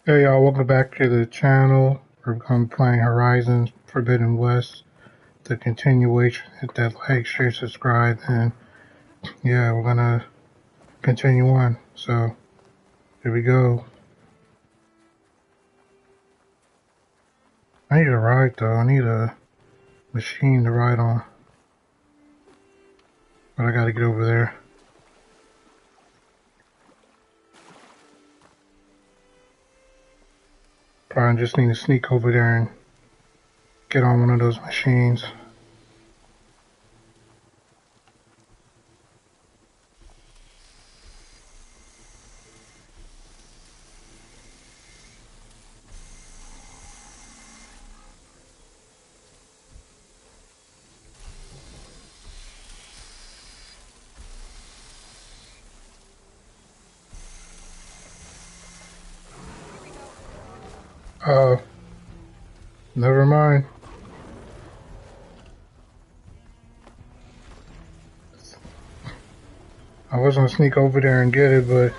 Hey y'all, welcome back to the channel. We're going to be playing Horizon Forbidden West, the continuation. Hit that like, share, subscribe, and yeah, we're gonna continue on. So here we go. I need a ride though. I need a machine to ride on, but I gotta get over there. Probably just need to sneak over there and get on one of those machines. Uh, Never mind. I was gonna sneak over there and get it, but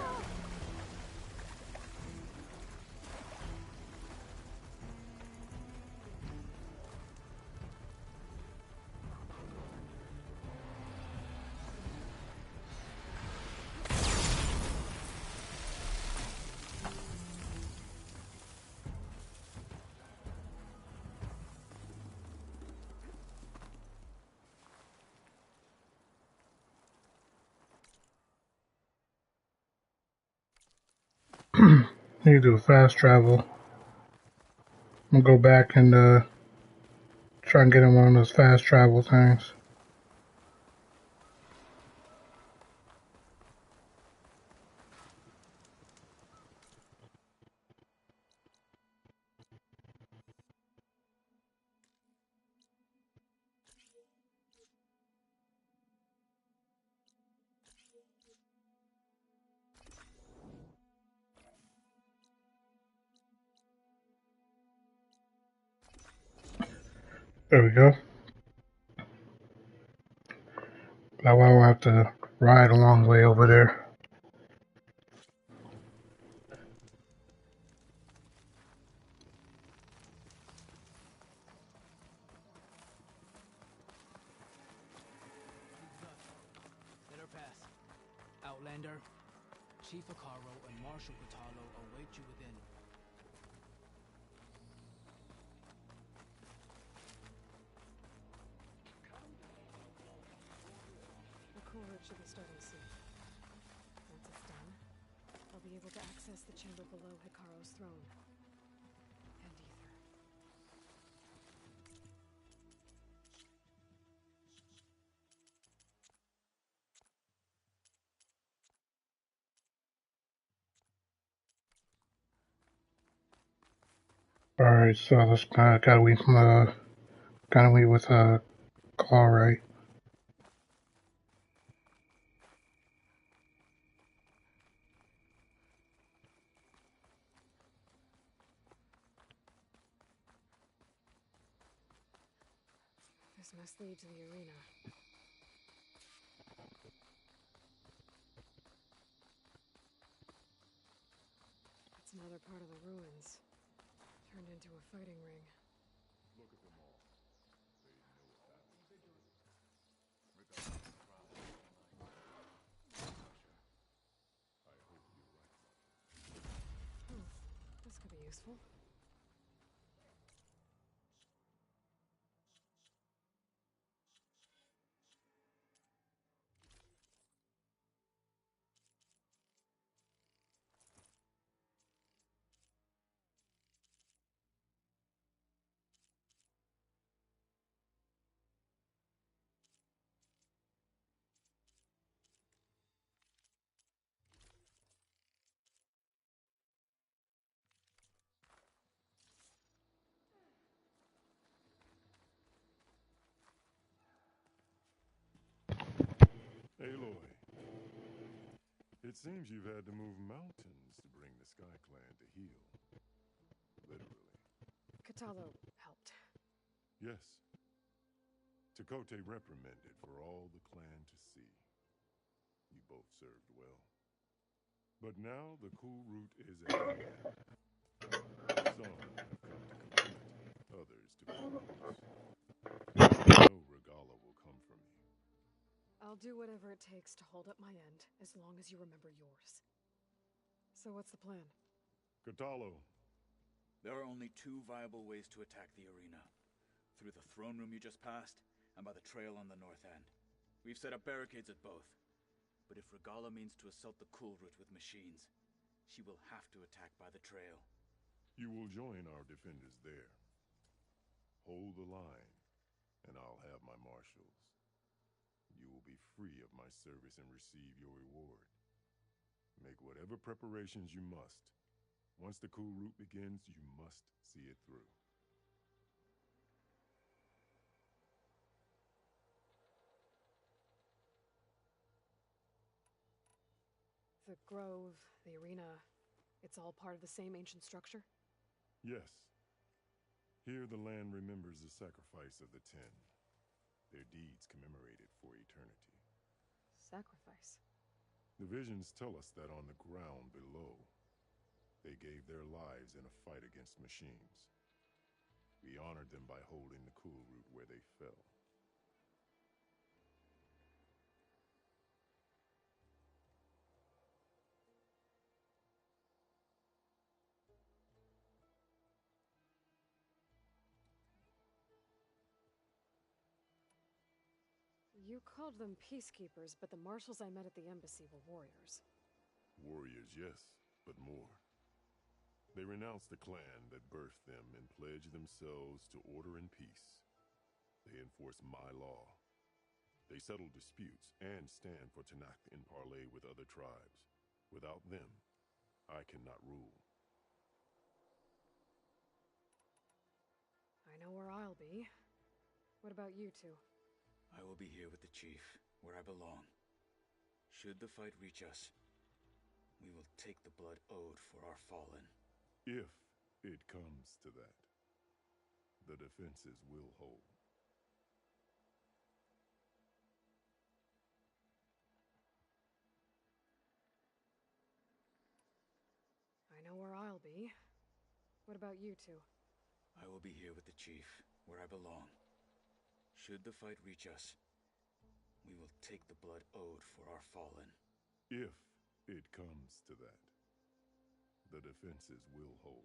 I need to do fast travel. I'm gonna go back and try and get in one of those fast travel things. There we go. That way I won't have to ride a long way over there. Let her pass. Outlander, Chief Acaro and Marshal Catalo await you within. The core should be starting soon. Once it's done, I'll be able to access the chamber below Hikaro's throne. And ether. Alright, so let's gotta wait from gotta wait with claw, right? This must lead to the arena. It's another part of the ruins, turned into a fighting ring. Look at them all. They know about it. Regardless of problem I hope you're right. Oh, this could be useful. Aloy, it seems you've had to move mountains to bring the Sky Clan to heel. Literally. Catalo helped. Yes. Tekote reprimanded for all the clan to see. You both served well. But now the cool route is at hand. Some have come to compete, others to please. I know Regala will come for me. I'll do whatever it takes to hold up my end, as long as you remember yours. So what's the plan? Katalo. There are only two viable ways to attack the arena. Through the throne room you just passed, and by the trail on the north end. We've set up barricades at both. But if Regala means to assault the cool route with machines, she will have to attack by the trail. You will join our defenders there. Hold the line, and I'll have my marshals. You will be free of my service and receive your reward. Make whatever preparations you must. Once the cool route begins, you must see it through. The grove, the arena, it's all part of the same ancient structure? Yes. Here the land remembers the sacrifice of the 10. Their deeds commemorated for eternity. Sacrifice? The visions tell us that on the ground below, they gave their lives in a fight against machines. We honored them by holding the cool route where they fell. You called them peacekeepers, but the marshals I met at the embassy were warriors. Warriors, yes, but more. They renounced the clan that birthed them and pledged themselves to order and peace. They enforce my law. They settle disputes and stand for Tanakh in parley with other tribes. Without them, I cannot rule. I know where I'll be. What about you two? I will be here with the chief, where I belong. Should the fight reach us, we will take the blood owed for our fallen. If it comes to that, the defenses will hold. I know where I'll be. What about you two? I will be here with the chief, where I belong. Should the fight reach us, we will take the blood owed for our fallen. If it comes to that, the defenses will hold.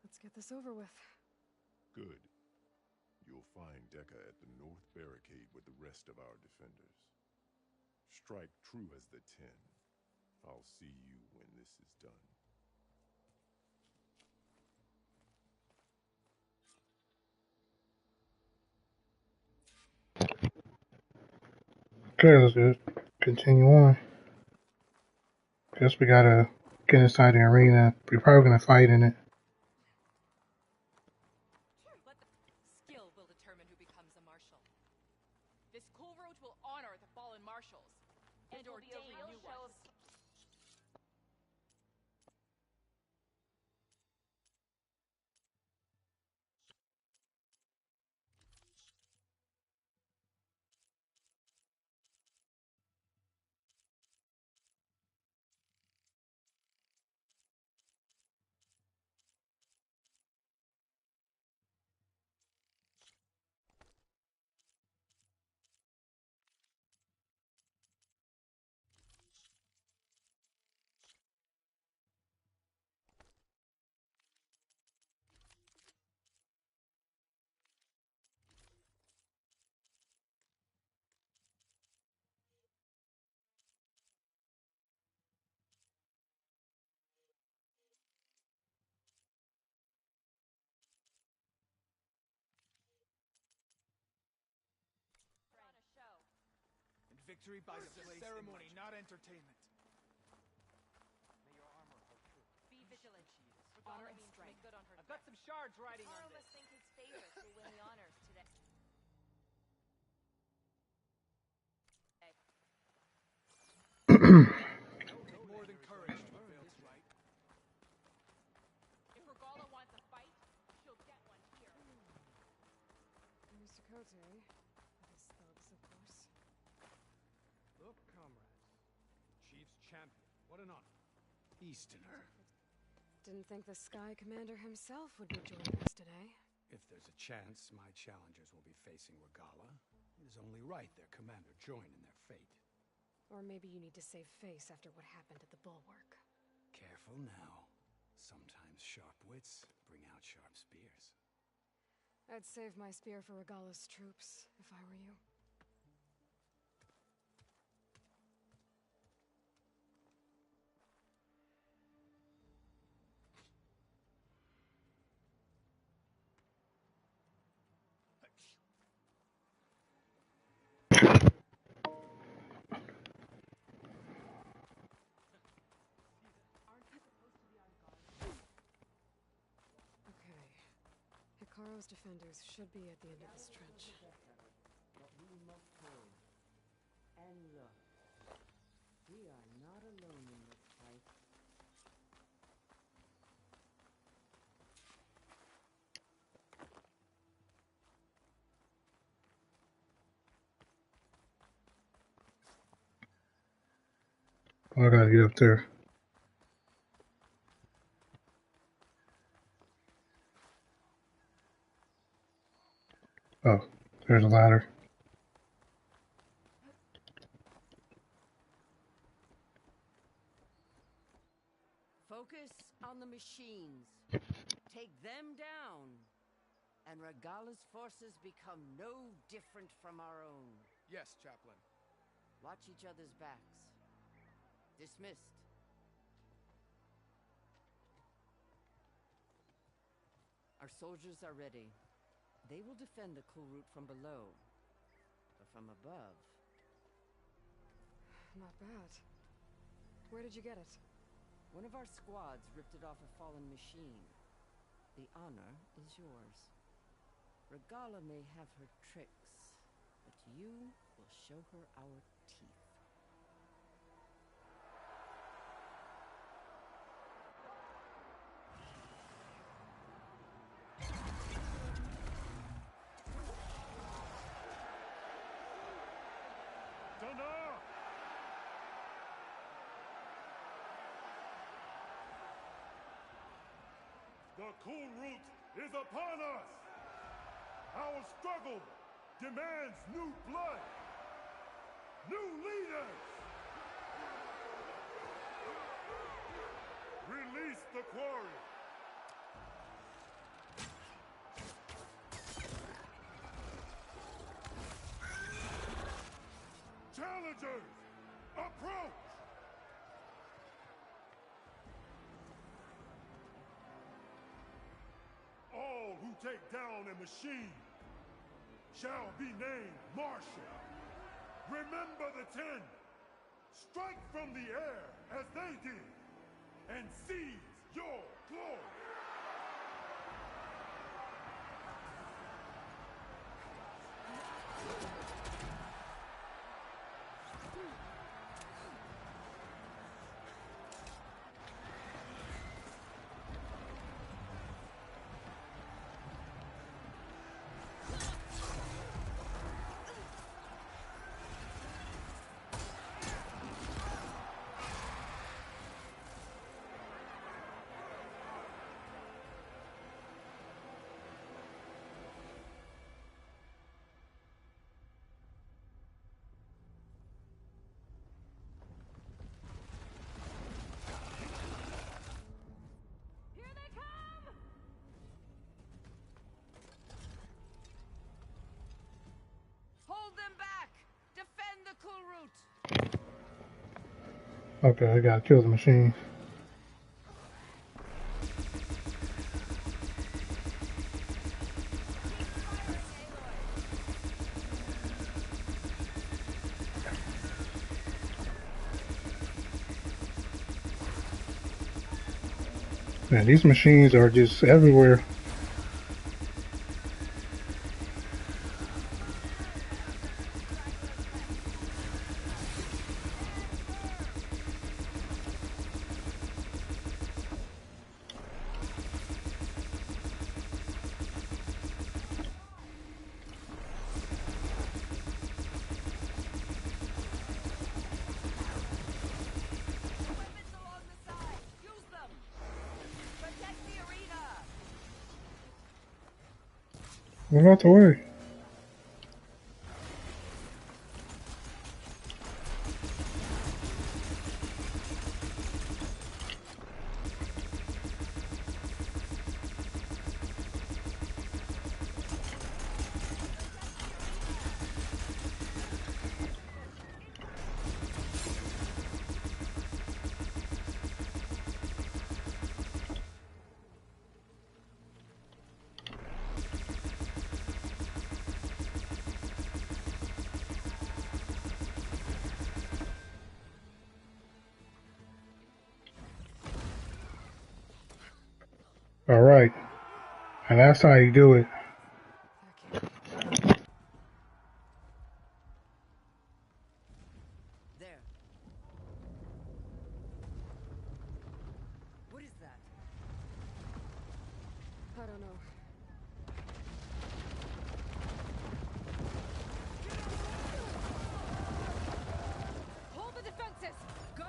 Let's get this over with. Good. You'll find Dekka at the north barricade with the rest of our defenders. Strike true as the 10. I'll see you when this is done. Okay, let's just continue on. Guess we gotta get inside the arena. We're probably gonna fight in it. Skill will determine who becomes a marshal. This cool road will honor the fallen marshals and ordain new ones. And victory by the ceremony, not entertainment. May your armor hold true. Be vigilant. Honor Honor and means to strength. make good on her. I've got some shards riding on Taro this. must think his favorites will win the honors today. More than courage to prevail this right. If Regala wants a fight, she'll get one here. Mr. Kote, champion. What an honor. Easterner. Didn't think the Sky Commander himself would be joining us today. If there's a chance my challengers will be facing Regala, it is only right their commander join in their fate. Or maybe you need to save face after what happened at the Bulwark. Careful now. Sometimes sharp wits bring out sharp spears. I'd save my spear for Regala's troops, if I were you. Okay. Hikaro's defenders should be at the end of this trench. But we must hold. And look, we are not alone in this fight. Oh, I gotta get up there. Oh, there's a ladder. Focus on the machines. Take them down. And Regala's forces become no different from our own. Yes, Chaplain. Watch each other's backs. Dismissed. Our soldiers are ready. They will defend the cool route from below. But from above... Not bad. Where did you get it? One of our squads ripped it off a fallen machine. The honor is yours. Regala may have her tricks, but you will show her our teeth. The cool route is upon us! Our struggle demands new blood! New leaders! Release the quarry! Challengers, approach! All who take down a machine shall be named Marshal. Remember the 10. Strike from the air as they did, and seize your glory. Okay, I gotta kill the machine. Man, these machines are just everywhere. Move out the way. All right. And that's how you do it. There. What is that? I don't know. Hold the defenses! Go!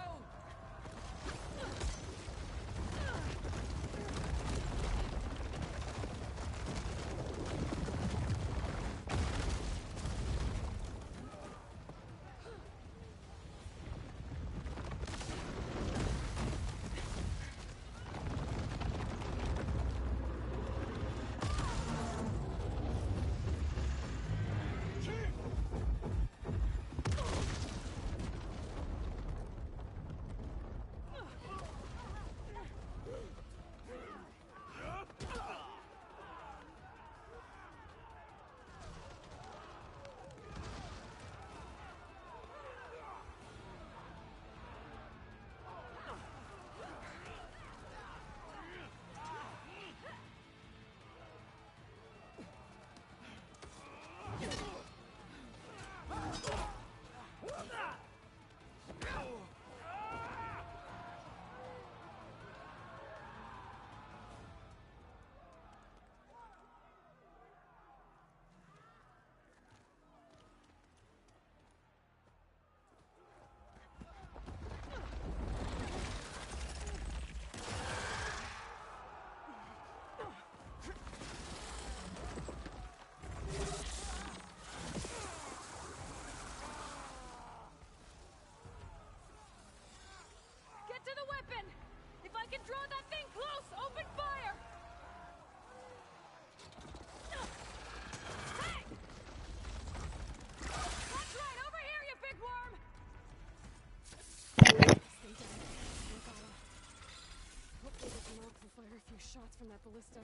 Get to the weapon! If I can draw that thing close, open fire! Hey! That's right, over here, you big worm! Stay down. Regala. Hopefully the Mark will fire a few shots from that ballista.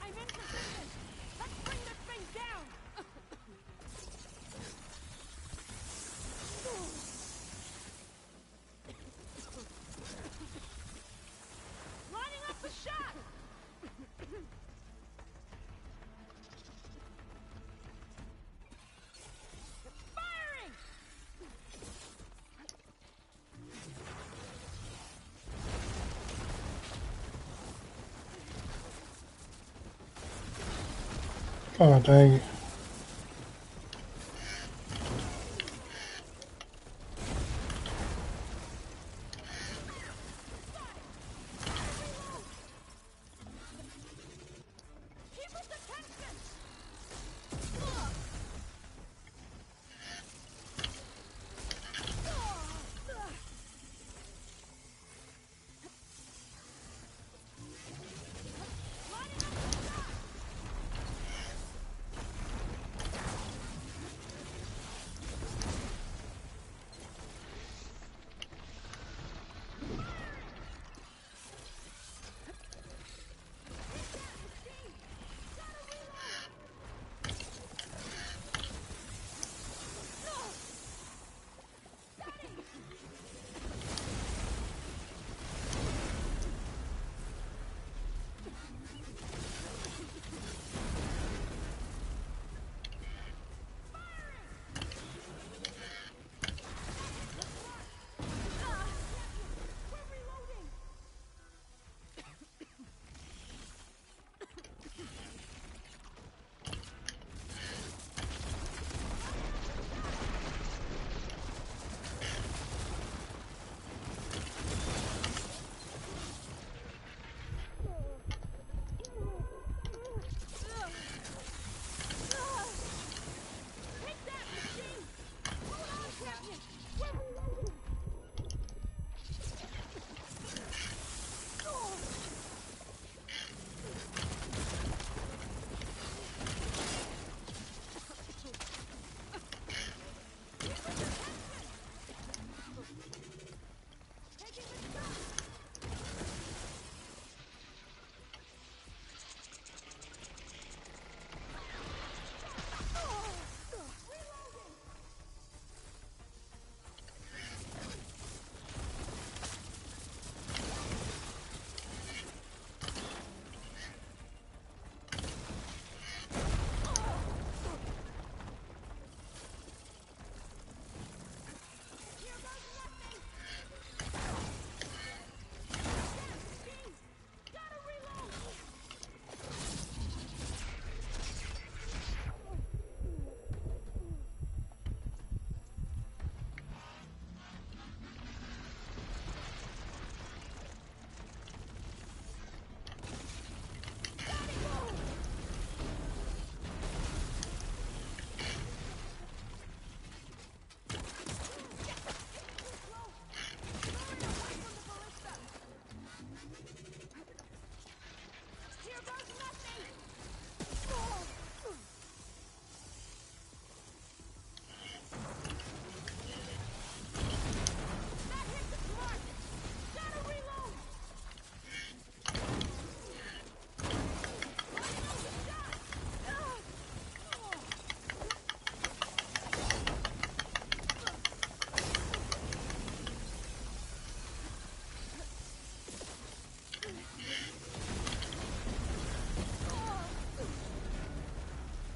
I'm in position! Let's bring this thing down! Lining up the shot! Firing! Oh, dang it. Keep his attention! Lining up the shot!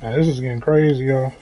Now, this is getting crazy, y'all.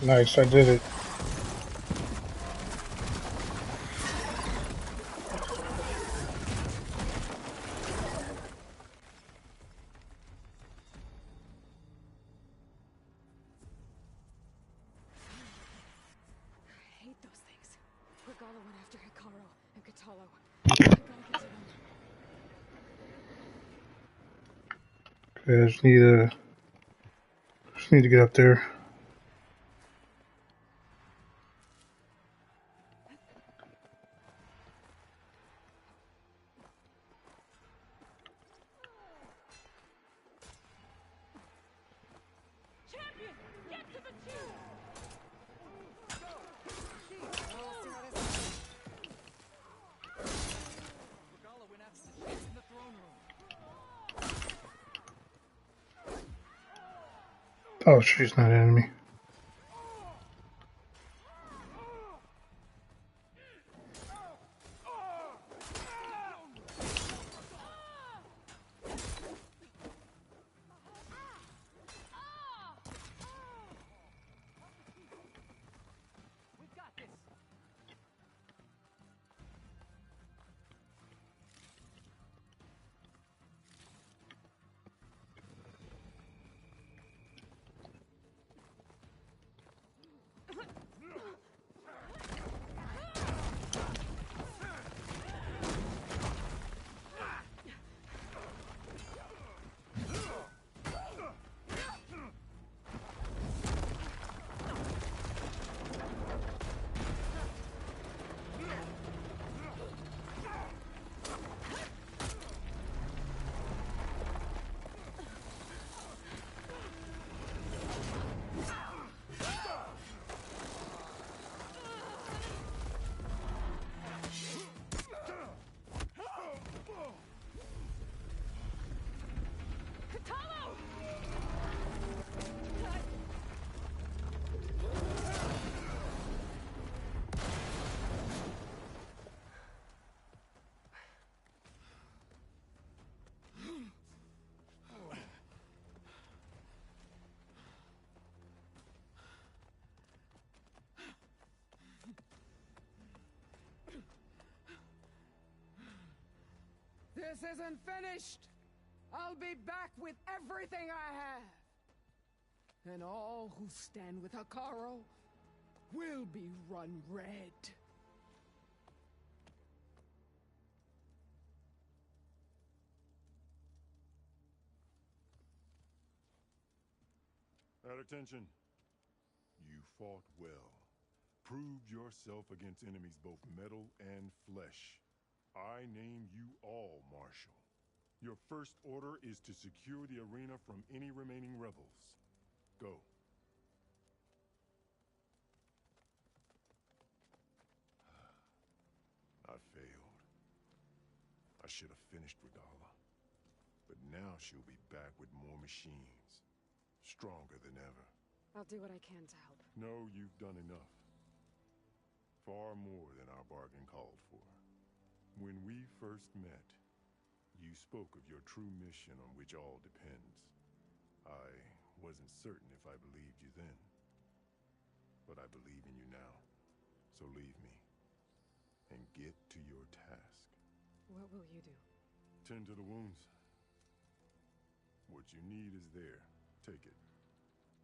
Nice, I did it. I hate those things. Regala went after Hikaru and Katalo. I gotta get to them. Okay, just need to get up there. Champion, get to the tube! Regala went after the chief in the throne room. Oh, she's not an enemy. We've got this. This isn't finished! I'll be back with everything I have! And all who stand with Hikaru will be run red. At attention. You fought well. Proved yourself against enemies both metal and flesh. I name you all Marshal. Your first order is to secure the arena from any remaining rebels. Go. I failed. I should have finished Regala. But now she'll be back with more machines. Stronger than ever. I'll do what I can to help. No, you've done enough. Far more than our bargain called for. When we first met, you spoke of your true mission on which all depends. I wasn't certain if I believed you then. But I believe in you now. So leave me. And get to your task. What will you do? Tend to the wounds. What you need is there. Take it.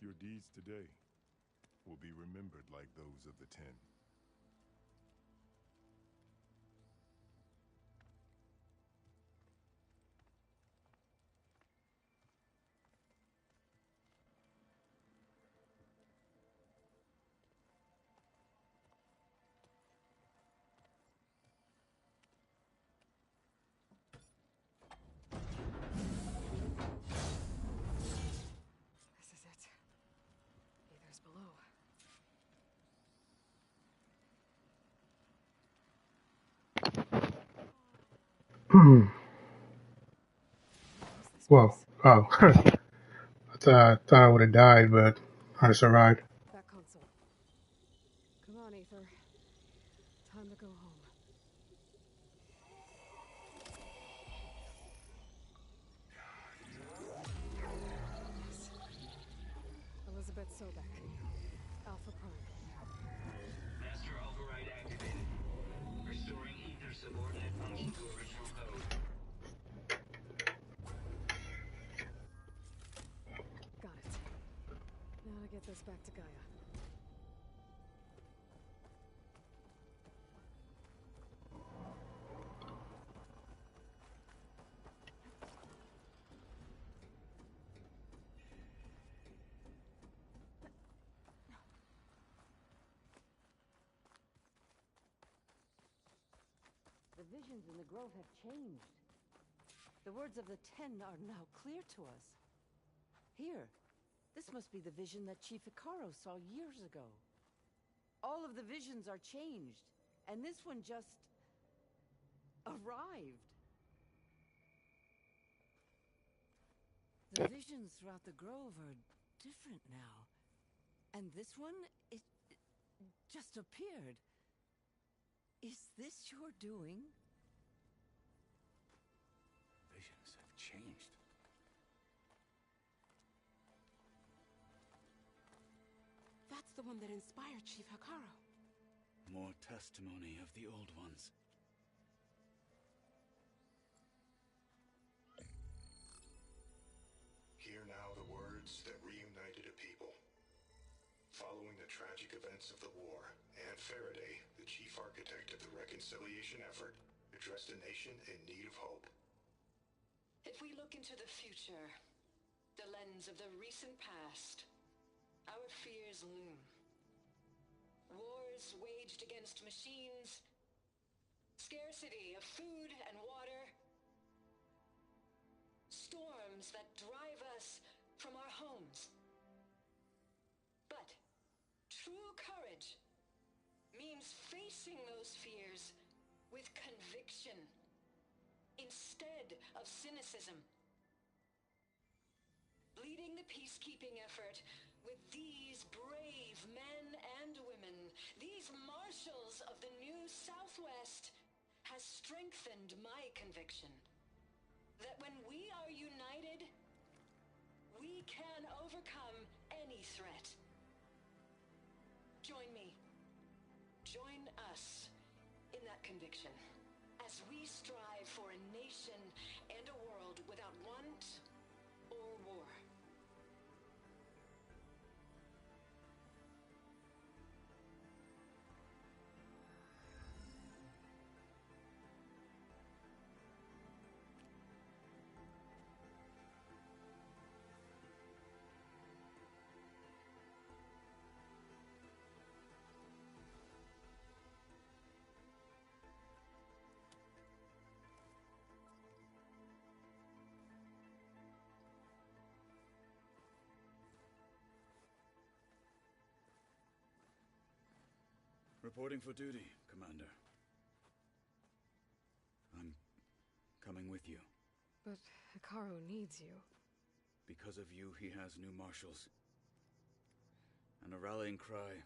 Your deeds today will be remembered like those of the 10. Whoa. Oh. I thought I would have died, but I survived. That console. Come on, Aether. Time to go home. Yes. Elizabeth Sobek. Alpha Prime. Master override activated. Restoring ether subordinate function to original code. Got it. Now to get this back to Gaia. The visions in the grove have changed. The words of the Ten are now clear to us. Here, this must be the vision that Chief Icaro saw years ago. All of the visions are changed, and this one just arrived. The visions throughout the grove are different now. And this one, it just appeared. Is this your doing? Visions have changed. That's the one that inspired Chief Icaro. More testimony of the old ones. Hear now the words that reunited a people. Following the tragic events of the war, Aunt Faraday, the chief architect of the reconciliation effort, addressed a nation in need of hope. If we look into the future, the lens of the recent past, our fears loom. Wars waged against machines, scarcity of food and water, storms that drive us from our homes. But true courage means facing those fears with conviction instead of cynicism. Leading the peacekeeping effort with these brave men and women, these marshals of the new Southwest, has strengthened my conviction that when we are united, we can overcome any threat. Join me. Join us in that conviction as we strive for a nation and a world without want or war. Reporting for duty, Commander. I'm coming with you. But Icaro needs you. Because of you, he has new marshals. And a rallying cry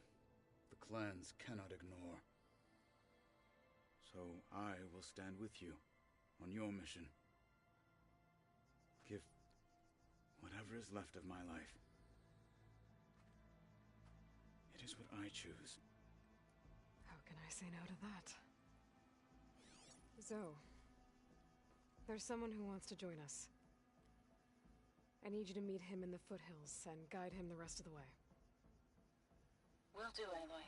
the clans cannot ignore. So I will stand with you on your mission. Give whatever is left of my life. It is what I choose. How can I say no to that? Zoe, there's someone who wants to join us. I need you to meet him in the foothills and guide him the rest of the way. Will do, Aloy.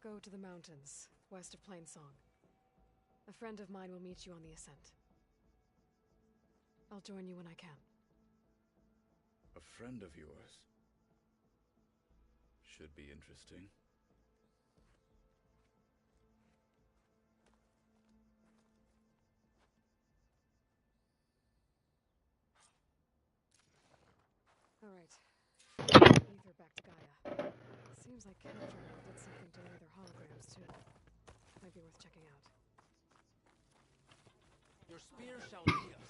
Go to the mountains, west of Plainsong. A friend of mine will meet you on the ascent. I'll join you when I can. A friend of yours? Should be interesting. All right. Ether back to Gaia. Seems like Chemtrail did something to one of their holograms, too. Might be worth checking out. Your spear shall lead us.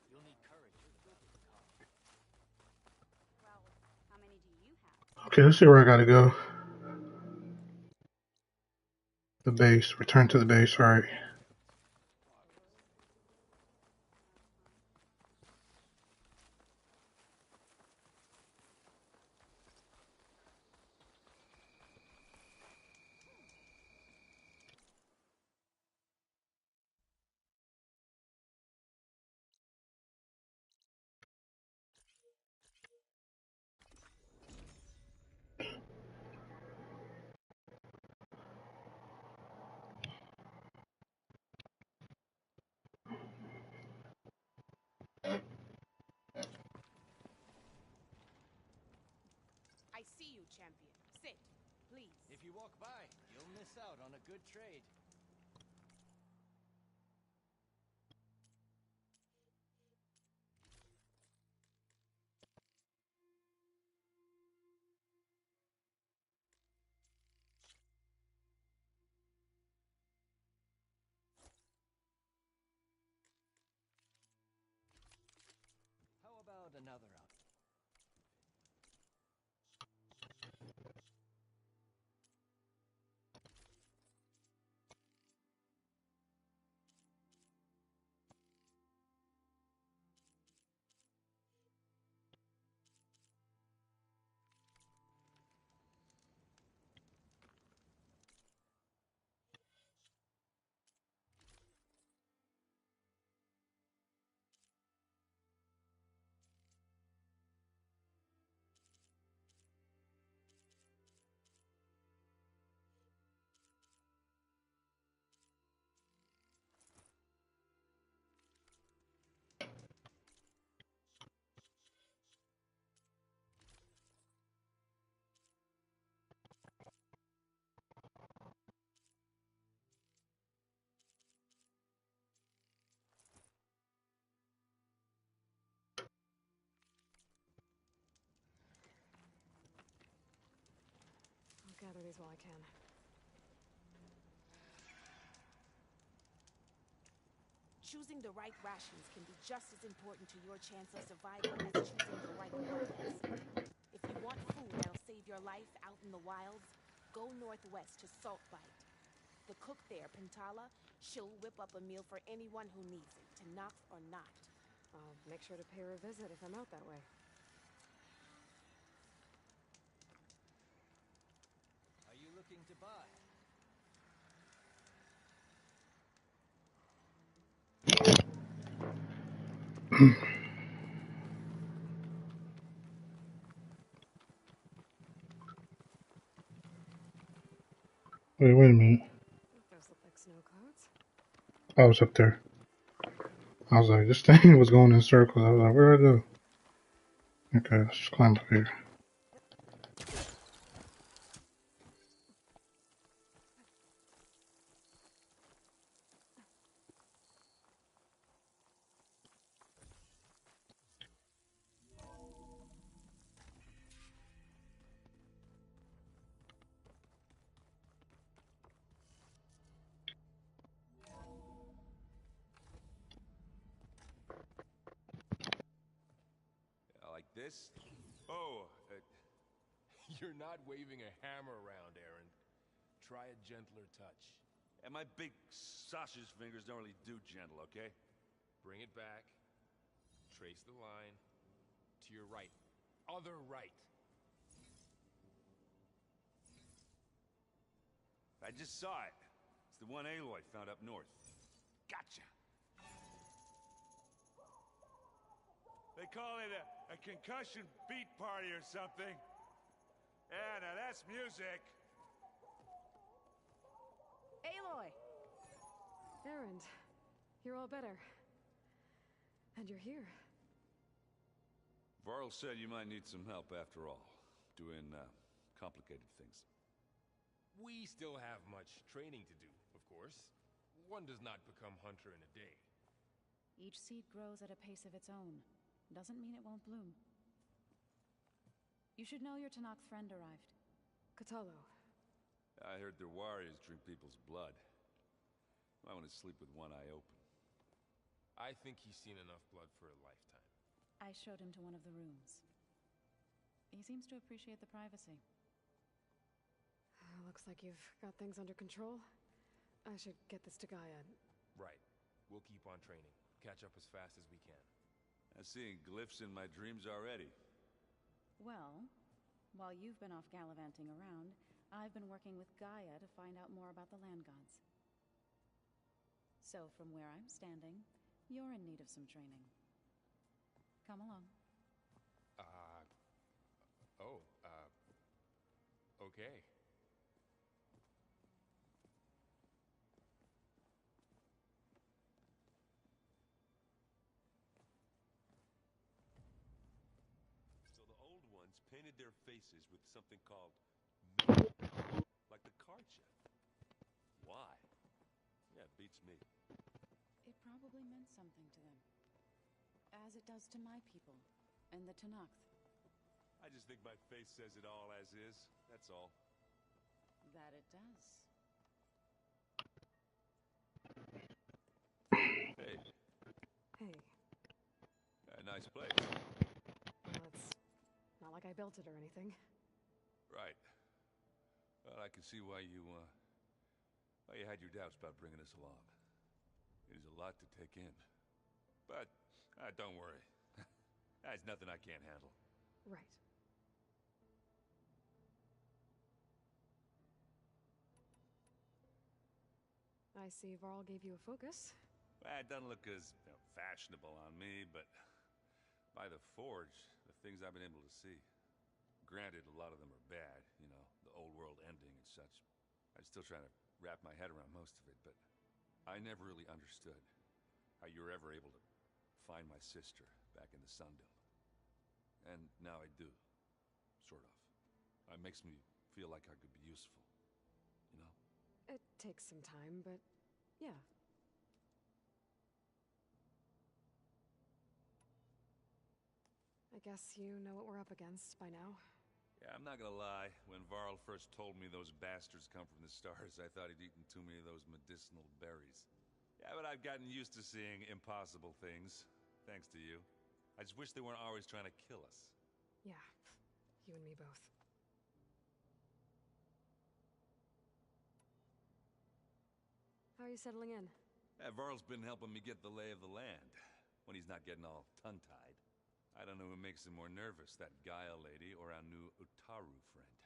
You'll need courage. Well, how many do you have? Okay, let's see where I gotta go. The base. Return to the base. Alright. I see you, champion. Sit, please. If you walk by, you'll miss out on a good trade. How about another out? I'll gather these while I can. Choosing the right rations can be just as important to your chance of survival as choosing the right weapons. If you want food that'll save your life out in the wilds, go northwest to Saltbite. The cook there, Pintala, she'll whip up a meal for anyone who needs it, to knock or not. I'll make sure to pay her a visit if I'm out that way. Are you looking to buy? Wait a minute. Those look like snow clouds. I was up there. I was like, this thing was going in circles. I was like, where'd I go? Okay, let's just climb up here. Like this? Oh, you're not waving a hammer around, Aaron. Try a gentler touch. And my big sausage fingers don't really do gentle, okay? Bring it back. Trace the line. To your right. Other right. I just saw it. It's the one Aloy found up north. Gotcha! They call it a concussion beat party or something. Yeah, now that's music. Aloy! Erend, you're all better. And you're here. Varl said you might need some help after all. Doing, complicated things. We still have much training to do, of course. One does not become hunter in a day. Each seed grows at a pace of its own. Doesn't mean it won't bloom. You should know your Tanakh friend arrived. Katalo. I heard their warriors drink people's blood. I want to sleep with one eye open. I think he's seen enough blood for a lifetime. I showed him to one of the rooms. He seems to appreciate the privacy. Looks like you've got things under control. I should get this to Gaia. Right. We'll keep on training. Catch up as fast as we can. I'm seeing glyphs in my dreams already. Well, while you've been off gallivanting around, I've been working with Gaia to find out more about the land gods. So from where I'm standing, you're in need of some training. Come along. Okay. So the old ones painted their faces with something called like the card chef. Why? Yeah, it beats me. It probably meant something to them. As it does to my people, and the Tanakh. I just think my face says it all as is, that's all. That it does. Hey. Hey. Nice place. Well, it's not like I built it or anything. Right. Well, I can see why you had your doubts about bringing us along. It is a lot to take in. But, don't worry. There's nothing I can't handle. Right. I see Varl gave you a focus. Well, it doesn't look as fashionable on me, but by the Forge, the things I've been able to see. Granted, a lot of them are bad, you know, the old world ending and such. I'm still trying to wrap my head around most of it, but I never really understood how you were ever able to find my sister back in the Sundom. And now I do, sort of. It makes me feel like I could be useful, you know? It takes some time, but yeah. I guess you know what we're up against by now. Yeah, I'm not gonna lie. When Varl first told me those bastards come from the stars, I thought he'd eaten too many of those medicinal berries. Yeah, but I've gotten used to seeing impossible things, thanks to you. I just wish they weren't always trying to kill us. Yeah, you and me both. How are you settling in? Varl's been helping me get the lay of the land, when he's not getting all tongue-tied. I don't know who makes him more nervous, that Gaia lady or our new Utaru friend.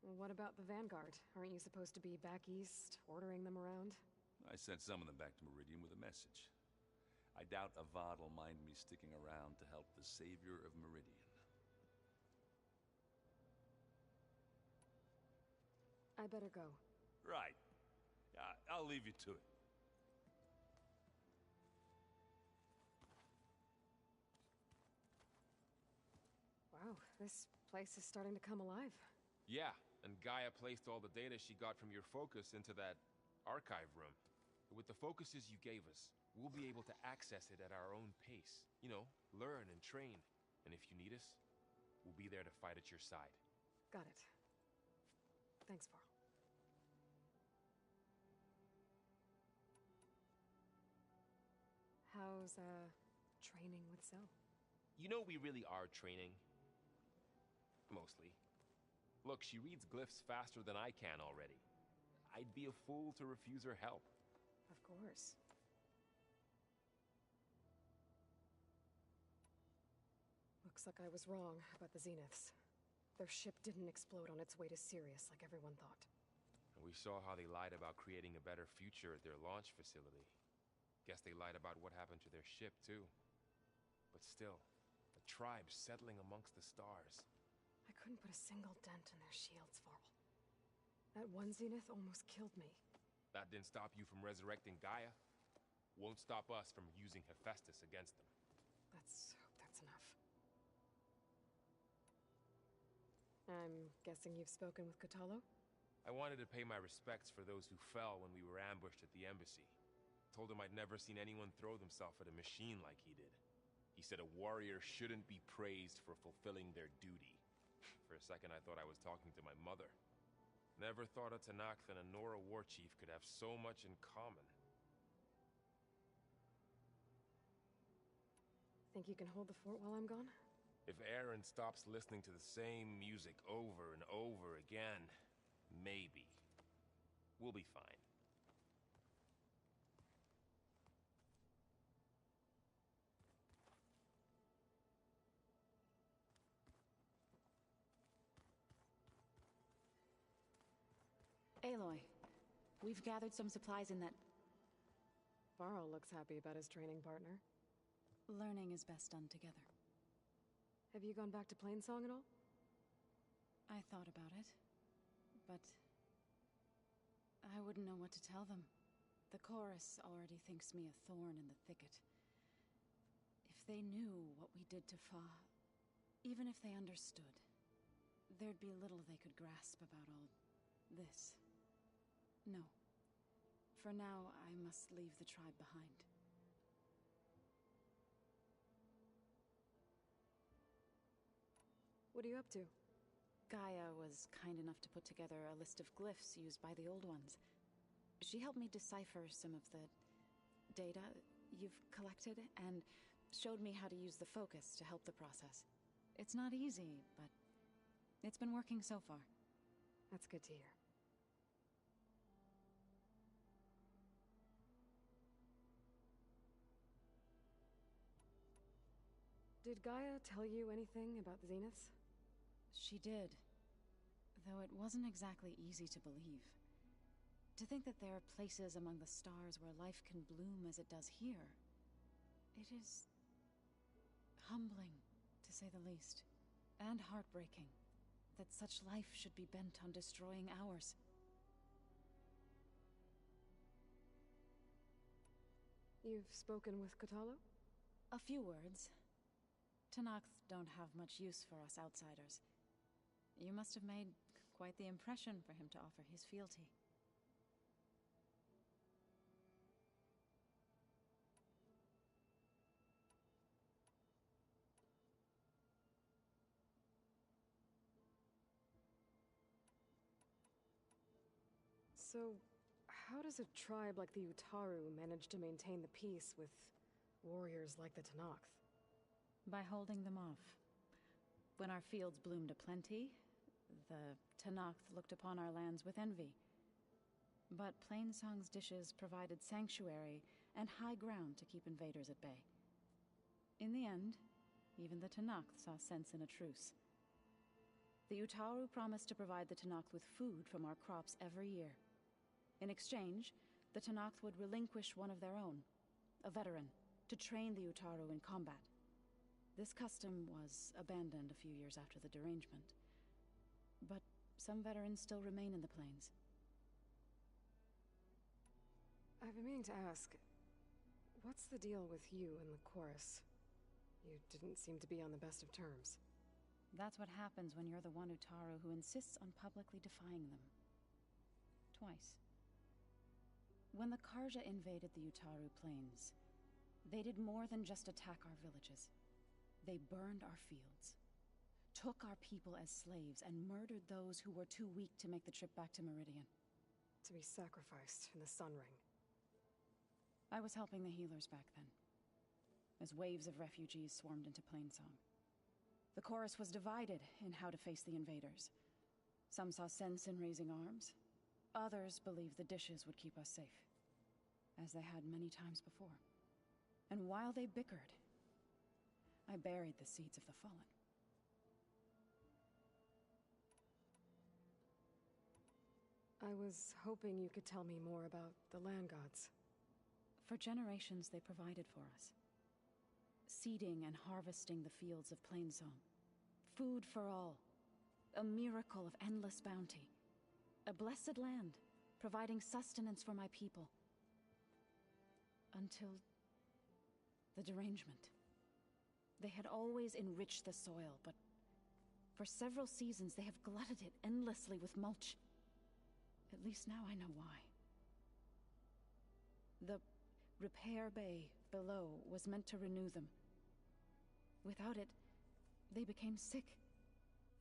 Well, what about the Vanguard? Aren't you supposed to be back east, ordering them around? I sent some of them back to Meridian with a message. I doubt Avad will mind me sticking around to help the savior of Meridian. I better go. Right. I'll leave you to it. Wow, this place is starting to come alive. Yeah, and Gaia placed all the data she got from your focus into that archive room. With the focuses you gave us, we'll be able to access it at our own pace. You know, learn and train. And if you need us, we'll be there to fight at your side. Got it. Thanks, Varl. How's, training with Zoe? You know we really are training. Mostly. Look, she reads glyphs faster than I can already. I'd be a fool to refuse her help. Of course. Looks like I was wrong about the Zeniths. Their ship didn't explode on its way to Sirius like everyone thought. And we saw how they lied about creating a better future at their launch facility. Guess they lied about what happened to their ship, too. But still, a tribe settling amongst the stars. I couldn't put a single dent in their shields, Varl. That one Zenith almost killed me. That didn't stop you from resurrecting Gaia. Won't stop us from using Hephaestus against them. Let's hope that's enough. I'm guessing you've spoken with Kotallo? I wanted to pay my respects for those who fell when we were ambushed at the embassy. Told him I'd never seen anyone throw themselves at a machine like he did. He said a warrior shouldn't be praised for fulfilling their duty. For a second I thought I was talking to my mother. Never thought a Tanakh and a Nora war chief could have so much in common. Think you can hold the fort while I'm gone? If Aaron stops listening to the same music over and over again, maybe. We'll be fine. Aloy, we've gathered some supplies in that... Varl looks happy about his training partner. Learning is best done together. Have you gone back to Plainsong at all? I thought about it, but... I wouldn't know what to tell them. The chorus already thinks me a thorn in the thicket. If they knew what we did to Fa, even if they understood, there'd be little they could grasp about all this. No. For now, I must leave the tribe behind. What are you up to? Gaia was kind enough to put together a list of glyphs used by the Old Ones. She helped me decipher some of the data you've collected, and showed me how to use the focus to help the process. It's not easy, but it's been working so far. That's good to hear. Did Gaia tell you anything about the Zeniths? She did, though it wasn't exactly easy to believe. To think that there are places among the stars where life can bloom as it does here, it is humbling, to say the least, and heartbreaking, that such life should be bent on destroying ours. You've spoken with Kotallo? A few words. Tanakh don't have much use for us outsiders. You must have made quite the impression for him to offer his fealty. So, how does a tribe like the Utaru manage to maintain the peace with warriors like the Tanakh? By holding them off. When our fields bloomed aplenty, the Tanakh looked upon our lands with envy. But Plainsong's dishes provided sanctuary and high ground to keep invaders at bay. In the end, even the Tanakh saw sense in a truce. The Utaru promised to provide the Tanakh with food from our crops every year. In exchange, the Tanakh would relinquish one of their own, a veteran, to train the Utaru in combat. This custom was abandoned a few years after the derangement. But some veterans still remain in the plains. I've been meaning to ask, what's the deal with you and the chorus? You didn't seem to be on the best of terms. That's what happens when you're the one Utaru who insists on publicly defying them. Twice. When the Karja invaded the Utaru plains, they did more than just attack our villages. They burned our fields, took our people as slaves, and murdered those who were too weak to make the trip back to Meridian. To be sacrificed in the Sun Ring. I was helping the healers back then, as waves of refugees swarmed into Plainsong. The chorus was divided in how to face the invaders. Some saw sense in raising arms. Others believed the dishes would keep us safe, as they had many times before. And while they bickered, I buried the seeds of the fallen. I was hoping you could tell me more about the land gods. For generations, they provided for us. Seeding and harvesting the fields of Plainsong. Food for all. A miracle of endless bounty. A blessed land, providing sustenance for my people. Until the derangement. They had always enriched the soil, but for several seasons they have glutted it endlessly with mulch. At least now I know why. The repair bay below was meant to renew them. Without it, they became sick,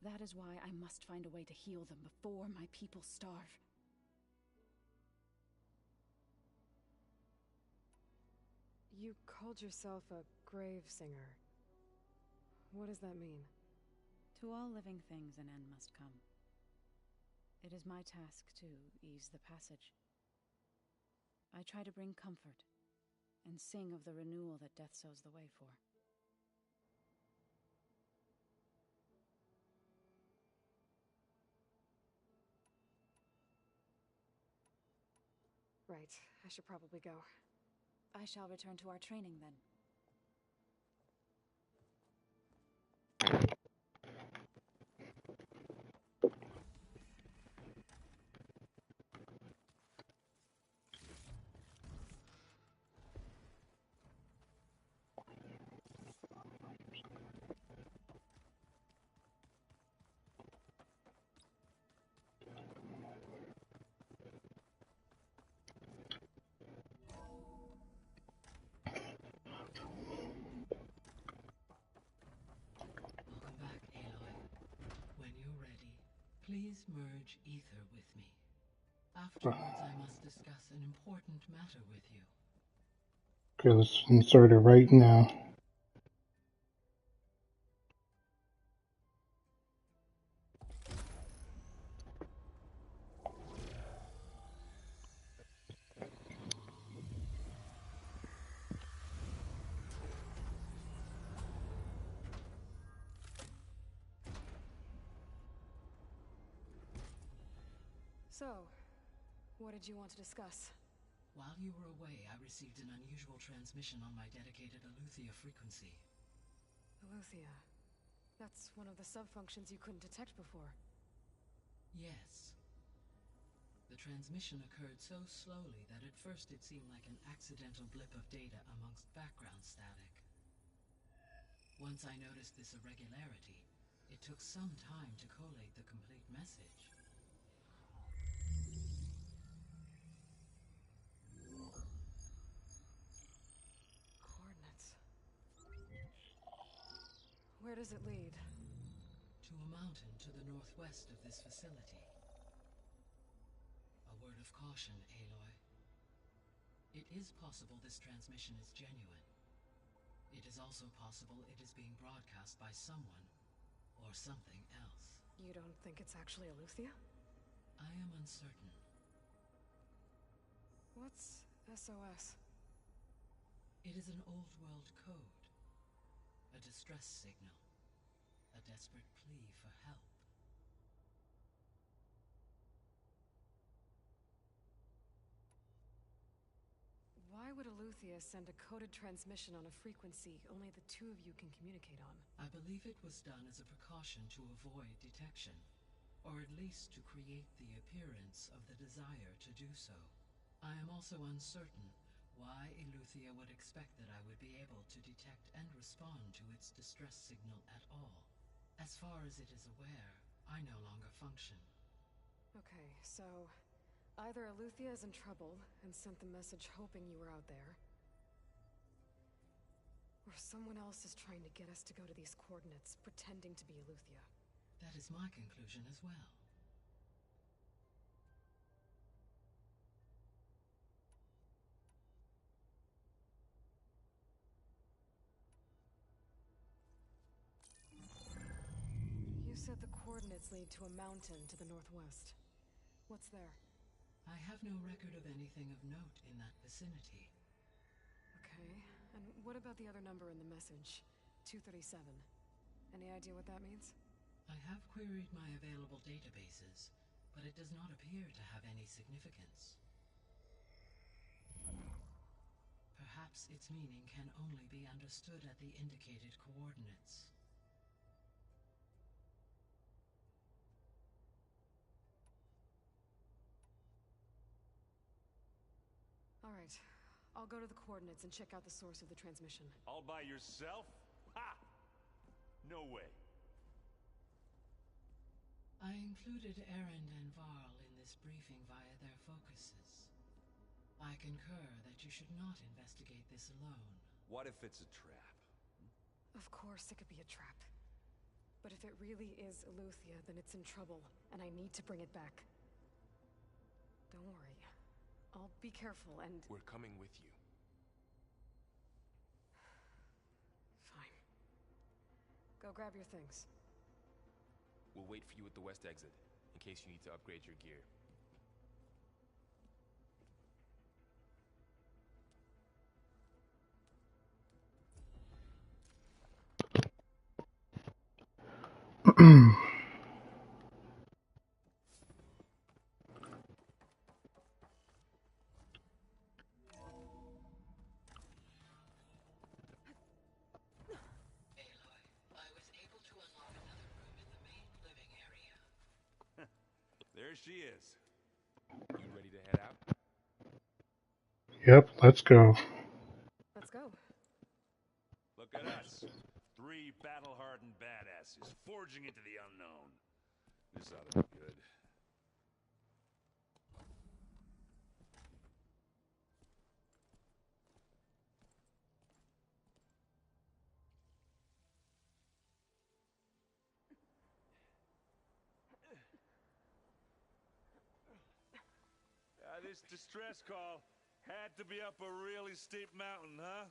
That is why I must find a way to heal them before my people starve. You called yourself a grave singer. What does that mean? To all living things an end must come. It is my task to ease the passage. I try to bring comfort, and sing of the renewal that death sows the way for. Right, I should probably go. I shall return to our training then. Welcome back, Aloy. When you're ready, please merge ether with me. Afterwards, I must discuss an important matter with you. Okay, let's insert it right now. So, what did you want to discuss? While you were away, I received an unusual transmission on my dedicated Aletheia frequency. Aletheia. That's one of the sub-functions you couldn't detect before. Yes. The transmission occurred so slowly that at first it seemed like an accidental blip of data amongst background static. Once I noticed this irregularity, it took some time to collate the complete message. Coordinates. Where does it lead? To a mountain to the northwest of this facility. A word of caution, Aloy. It is possible this transmission is genuine. It is also possible it is being broadcast by someone or something else. You don't think it's actually Aletheia? I am uncertain. What's SOS? It is an old world code. A distress signal. A desperate plea for help. Why would Aletheia send a coded transmission on a frequency only the two of you can communicate on? I believe it was done as a precaution to avoid detection, or at least to create the appearance of the desire to do so. I am also uncertain why Aletheia would expect that I would be able to detect and respond to its distress signal at all. As far as it is aware, I no longer function. Okay, so either Aletheia is in trouble and sent the message hoping you were out there, or someone else is trying to get us to go to these coordinates, pretending to be Aletheia. That is my conclusion as well. You said the coordinates lead to a mountain to the northwest. What's there? I have no record of anything of note in that vicinity. Okay, and what about the other number in the message? 237. Any idea what that means? I have queried my available databases, but it does not appear to have any significance. Perhaps its meaning can only be understood at the indicated coordinates. All right, I'll go to the coordinates and check out the source of the transmission. All by yourself? Ha! No way. I included Erend and Varl in this briefing via their focuses. I concur that you should not investigate this alone. What if it's a trap? Of course it could be a trap. But if it really is Eleuthia, then it's in trouble, and I need to bring it back. Don't worry. I'll be careful and... We're coming with you. Fine. Go grab your things. We'll wait for you at the west exit, in case you need to upgrade your gear. There she is. You ready to head out? Yep, let's go. Let's go. Look at us. 3 battle-hardened badasses forging into the unknown. This ought to be good. This distress call had to be up a really steep mountain, huh?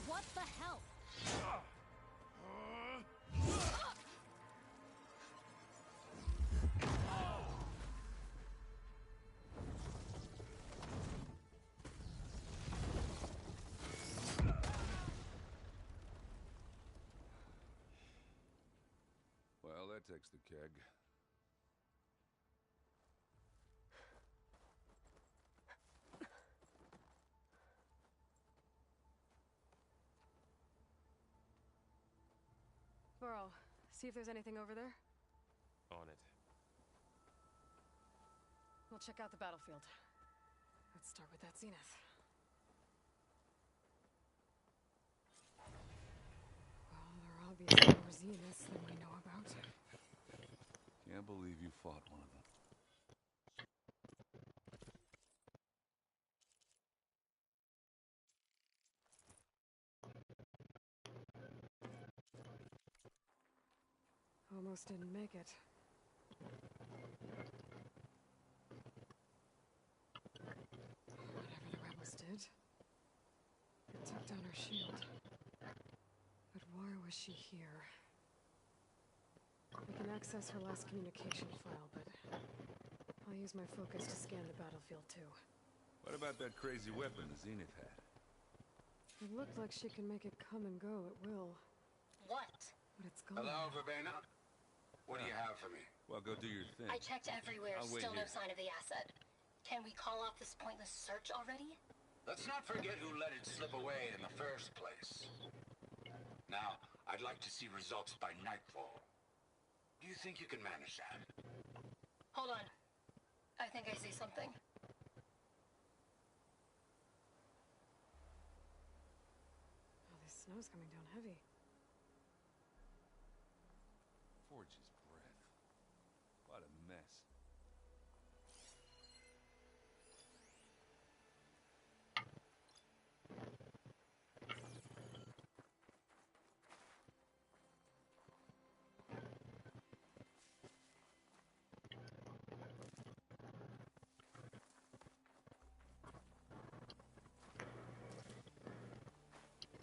What the hell? Well, that takes the keg. Burrow, see if there's anything over there. On it. We'll check out the battlefield. Let's start with that zenith. Well, there are obviously more zeniths than we know about. Can't believe you fought one of them. Almost didn't make it. Whatever the rebels did, it took down her shield. But why was she here? I can access her last communication file, but I'll use my focus to scan the battlefield too. What about that crazy weapon the Zenith had? It looked like she can make it come and go at will. What? But it's gone. Hello, Verbena? What do you have for me? Well, go do your thing. I checked everywhere, I'll wait still no here. sign of the asset. Can we call off this pointless search already? Let's not forget who let it slip away in the first place. Now, I'd like to see results by nightfall. Do you think you can manage that? Hold on. I think I see something. Oh, this snow's coming down heavy. Forge's breath. What a mess.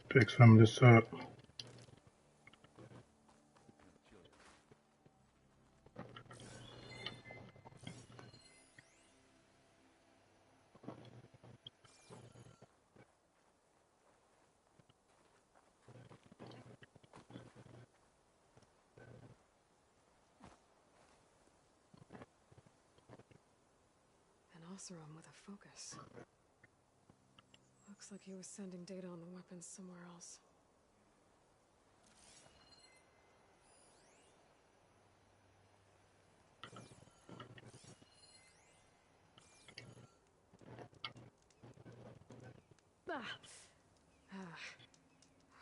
Pick some of this up. Oseram with a focus. Looks like he was sending data on the weapons somewhere else.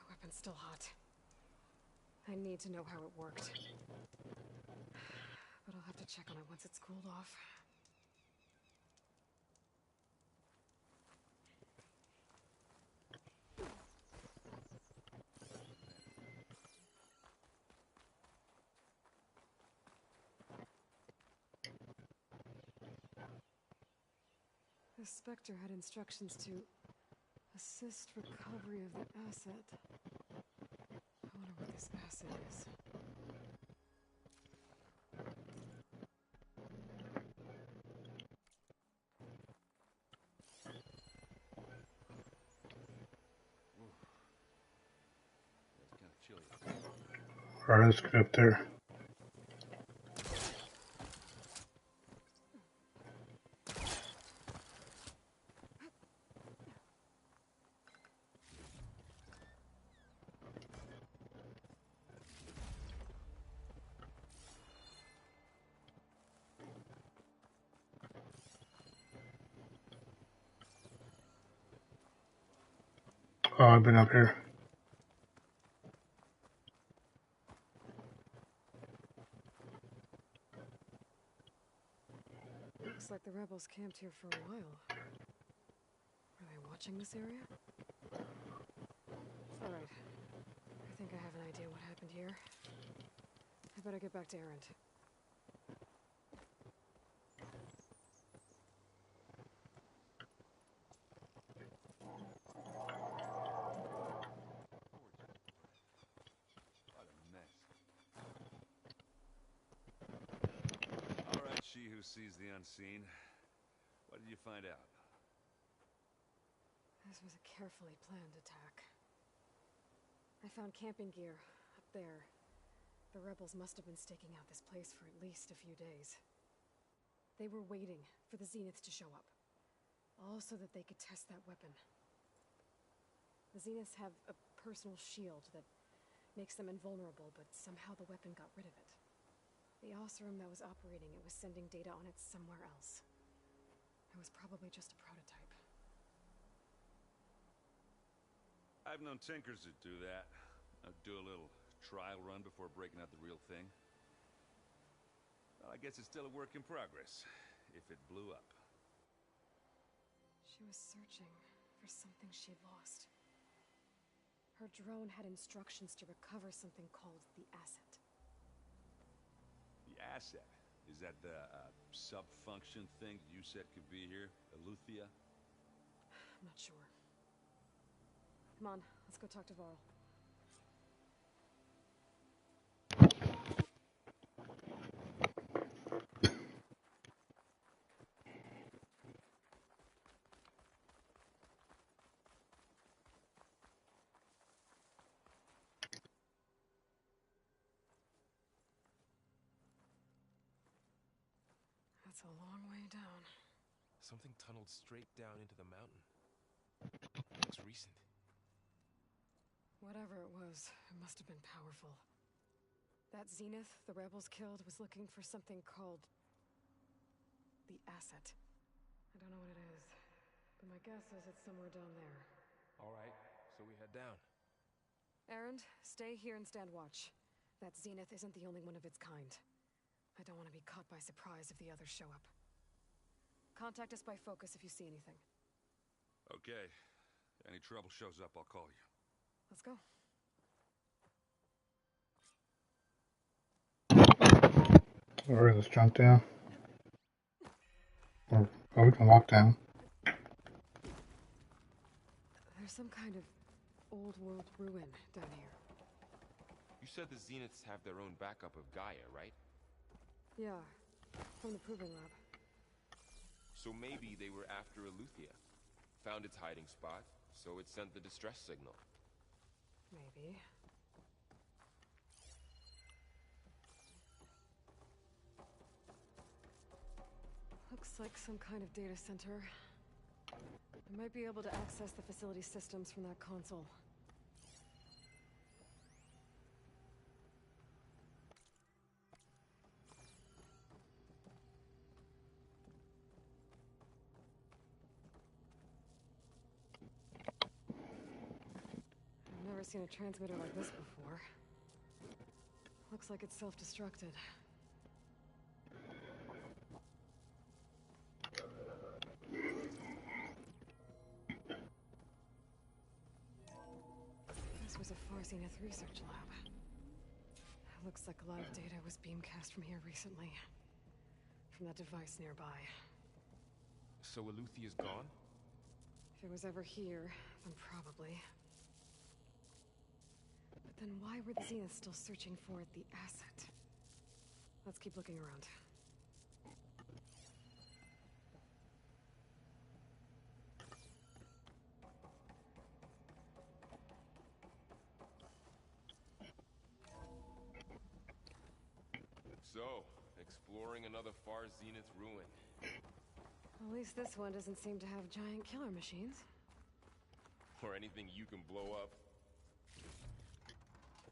Weapon's still hot. I need to know how it worked. But I'll have to check on it once it's cooled off. The Spectre had instructions to assist recovery of the asset. I wonder what this asset is. It's kind of chilly. Alright, let's get up there. Oh, I've been up here. Looks like the rebels camped here for a while. Are they watching this area? Alright. I think I have an idea what happened here. I better get back to Erend. What a mess. All right, she who sees the unseen. What did you find out? This was a carefully planned attack. I found camping gear up there. The rebels must have been staking out this place for at least a few days. They were waiting for the Zeniths to show up, all so that they could test that weapon. The Zeniths have a personal shield that makes them invulnerable, but somehow the weapon got rid of it. The Oseram that was operating it was sending data on it somewhere else. It was probably just a prototype. I've known tinkers that do that. Do a little trial run before breaking out the real thing. Well, I guess it's still a work in progress, if it blew up. She was searching for something she lost. Her drone had instructions to recover something called the asset. The asset? Is that the sub-function thing you said could be here? Eleuthia? I'm not sure. Come on, let's go talk to Varl. That's a long way down. Something tunneled straight down into the mountain. Looks recent. Whatever it was, it must have been powerful. That Zenith the rebels killed was looking for something called the asset. I don't know what it is, but my guess is it's somewhere down there. All right, so we head down. Erend, stay here and stand watch. That Zenith isn't the only one of its kind. I don't want to be caught by surprise if the others show up. Contact us by focus if you see anything. Okay. Any trouble shows up, I'll call you. Let's go. Alright, let's jump down. Or, we can walk down. There's some kind of old world ruin down here. You said the Zeniths have their own backup of Gaia, right? Yeah, from the proving lab. So maybe they were after Eleuthia. Found its hiding spot, so it sent the distress signal. Maybe. Looks like some kind of data center. I might be able to access the facility systems from that console. I've never seen a transmitter like this before. Looks like it's self-destructed. This was a Far Zenith research lab. Looks like a lot of data was beamcast from here recently. From that device nearby. So Eleuthea's gone? If it was ever here, then probably. But then why were the Zeniths still searching for the asset? Let's keep looking around. So, exploring another Far Zenith ruin. At least this one doesn't seem to have giant killer machines. Or anything you can blow up.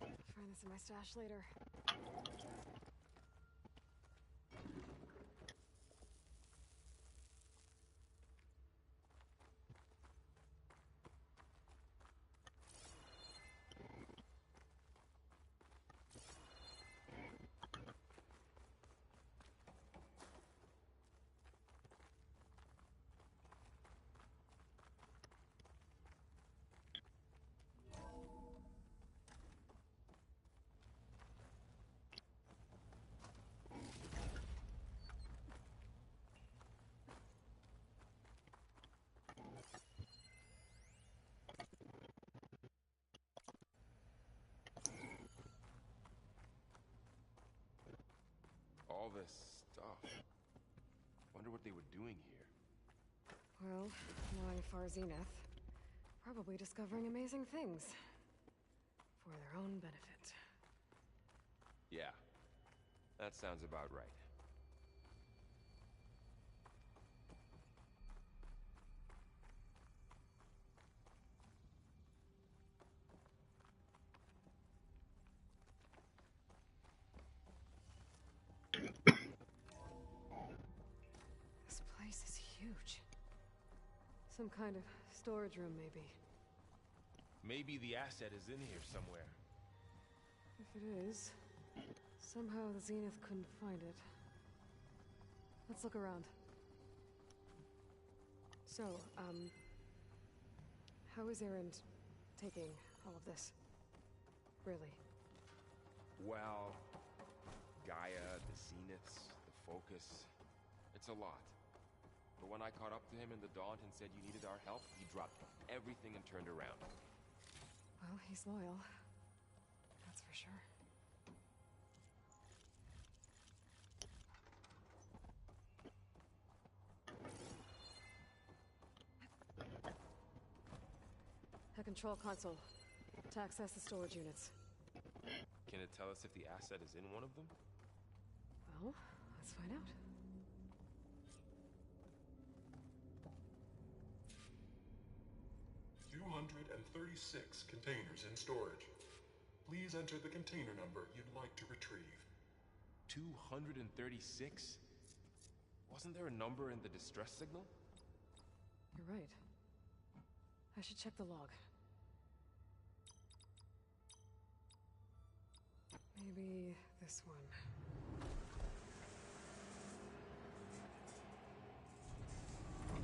Find this in my stash later. All this stuff. Wonder what they were doing here. Well, knowing Far Zenith, probably discovering amazing things. For their own benefit. Yeah, that sounds about right. This place is huge. Some kind of storage room, maybe. Maybe the asset is in here somewhere. If it is, somehow the Zenith couldn't find it. Let's look around. So, how is Erend taking all of this? Really? Well, Gaia, the Zeniths, the Focus. It's a lot. But when I caught up to him in the Daunt and said you needed our help, he dropped everything and turned around. Well, he's loyal. That's for sure. A control console. To access the storage units. Can it tell us if the asset is in one of them? Well, let's find out. $236 containers in storage. Please enter the container number you'd like to retrieve. 236? Wasn't there a number in the distress signal? You're right. I should check the log. Maybe this one.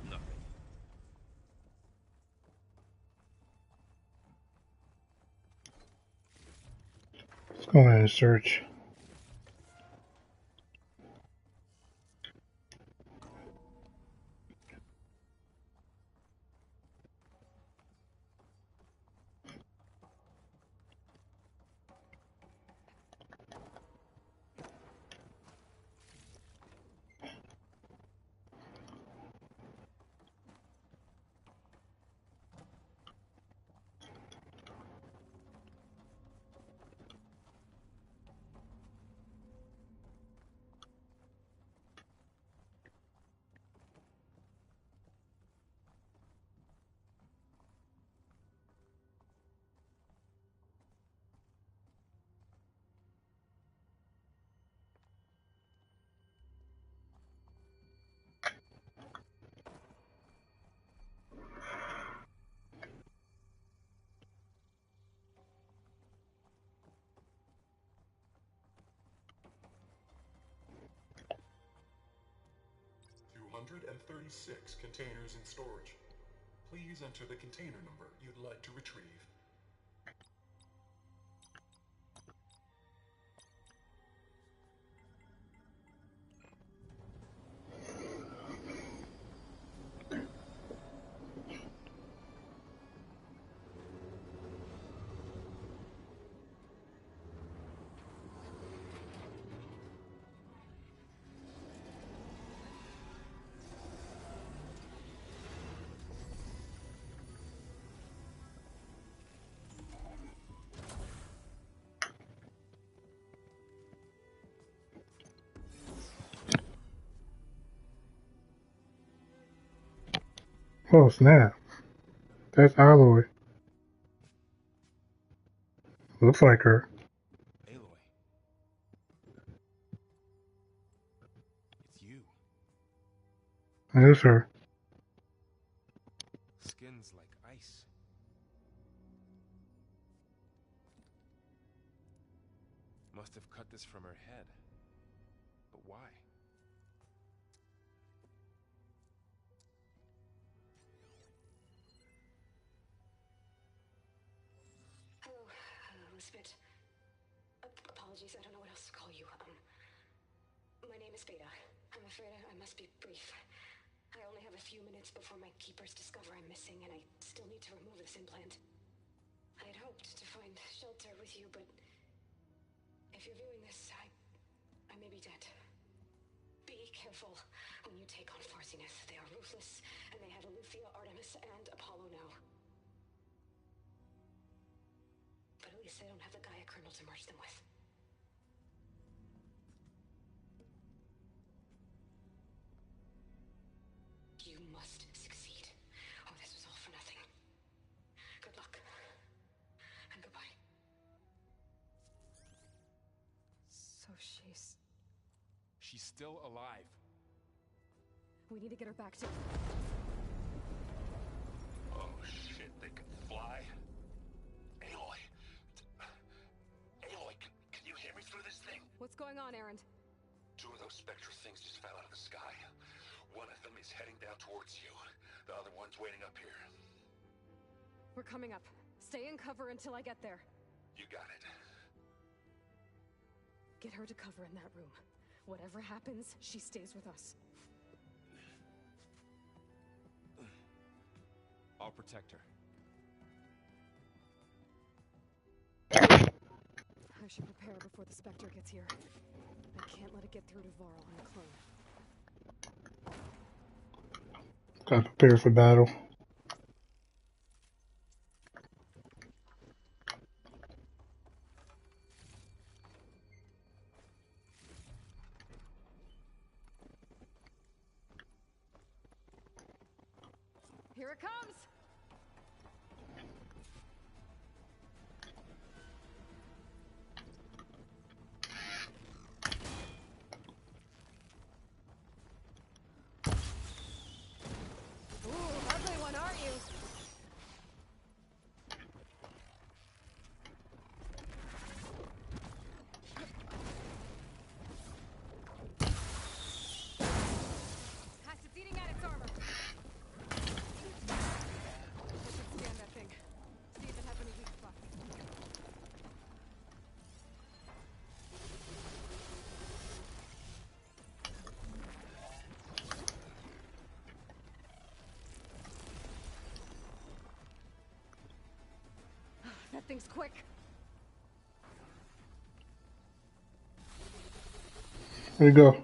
Nothing. Let's go ahead and search. 136 containers in storage. Please enter the container number you'd like to retrieve. Oh snap. That's Aloy. Looks like her. Aloy. It's you. That is her. Skin's like ice. Must have cut this from her head. But why? Hello, Elizabeth. Apologies, I don't know what else to call you. My name is Beta. I'm afraid I must be brief. I only have a few minutes before my keepers discover I'm missing, and I still need to remove this implant. I had hoped to find shelter with you, but if you're viewing this, I may be dead. Be careful when you take on Farsiness. They are ruthless, and they have Eleuthia, Artemis, and Apollo now. But at least they don't have the Gaia kernel to merge them with. You must succeed, or this was all for nothing. Good luck. And goodbye. So She's still alive. we need to get her back to... Oh shit, they can fly? Aloy! Aloy, can you hear me through this thing? What's going on, Erend? Two of those spectral things just fell out of the sky. One of them is heading down towards you. The other one's waiting up here. We're coming up. Stay in cover until I get there. You got it. Get her to cover in that room. Whatever happens, she stays with us. I'll protect her. I should prepare before the Spectre gets here. I can't let it get through to Varl and the clone. Gotta prepare for battle. Here it comes! Ooh, ugly one, aren't you? It's eating at its armor. I should scan that thing. See if it has any weak spots. That thing's quick. There you go.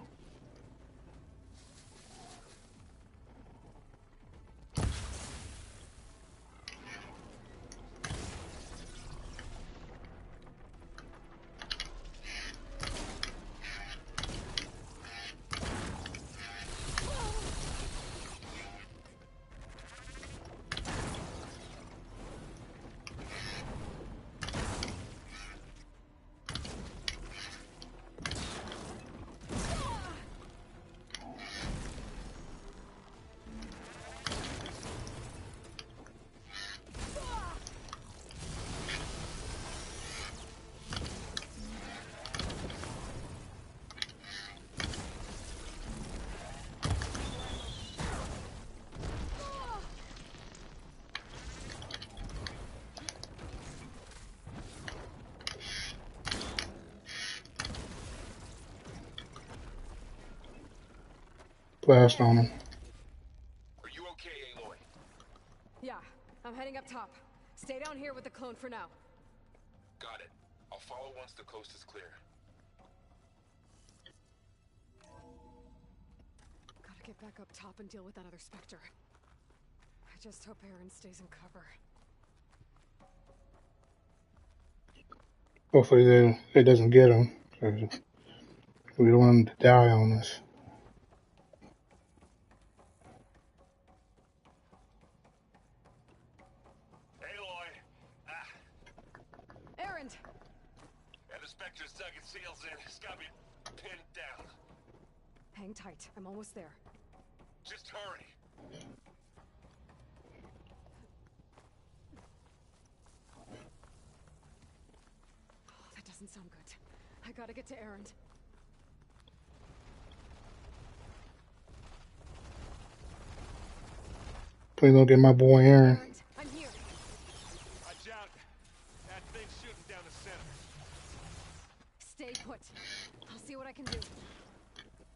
blast on him. Are you okay, Aloy? Yeah, I'm heading up top. Stay down here with the clone for now. Got it. I'll follow once the coast is clear. Gotta get back up top and deal with that other Spectre. I just hope Aaron stays in cover. Hopefully it doesn't get him. We don't want him to die on us. Aloy! Aaron! Yeah, the Spectre's dug its heels in. It's got me pinned down. Hang tight. I'm almost there. Just hurry. Oh, that doesn't sound good. I gotta get to Aaron. Please don't get my boy Aaron. I'm here. Watch out. That thing's shooting down the center. Stay put. I'll see what I can do.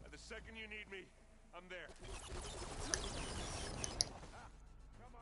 And the second you need me, I'm there. Come on.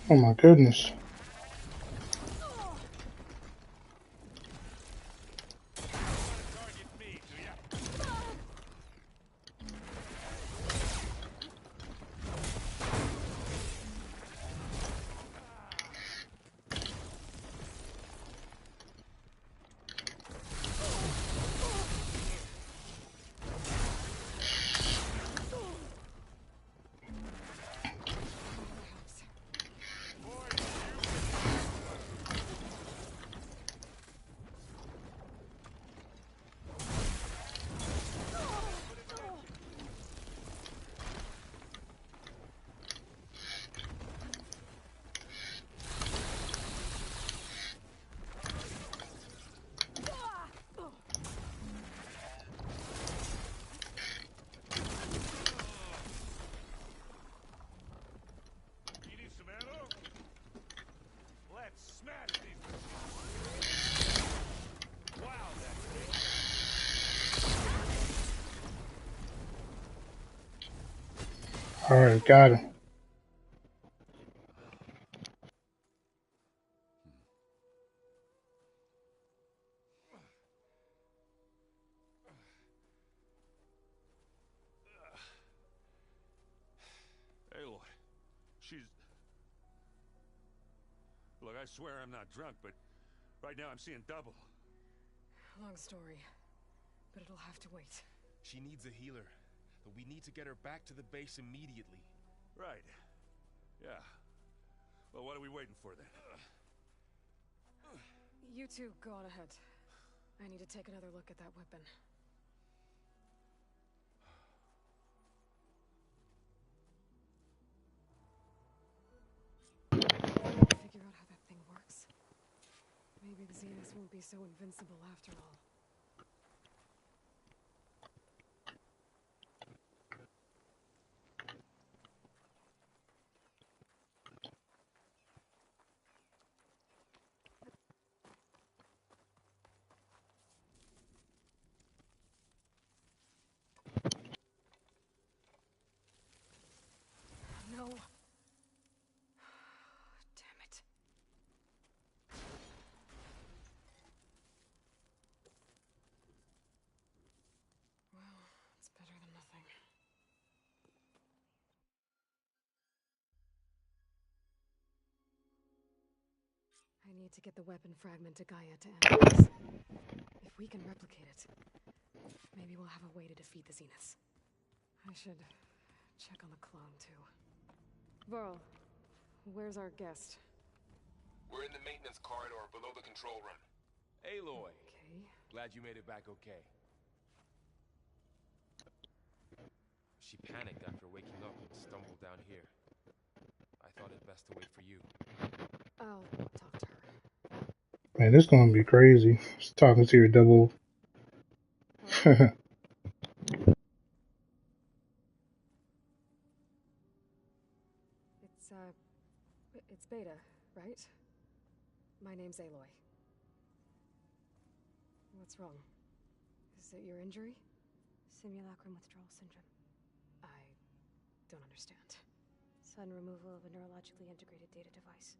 Oh my goodness. Alright, got him. Aloy, she's... Look, I swear I'm not drunk, but right now I'm seeing double. Long story, but it'll have to wait. She needs a healer, but we need to get her back to the base immediately. Right. Yeah. Well, what are we waiting for then? You two go on ahead. I need to take another look at that weapon. Figure out how that thing works. Maybe the Zeniths won't be so invincible after all. need to get the weapon fragment to Gaia to analyze. If we can replicate it, maybe we'll have a way to defeat the Zeniths. I should check on the clone, too. Varl, where's our guest? We're in the maintenance corridor below the control room. Aloy! Okay. Glad you made it back okay. She panicked after waking up and stumbled down here. I thought it best to wait for you. I'll talk to her. Man, this is gonna be crazy. Just talking to your double. It's Beta, right? My name's Aloy. What's wrong? Is it your injury? Simulacrum withdrawal syndrome. I don't understand. Sudden removal of a neurologically integrated data device.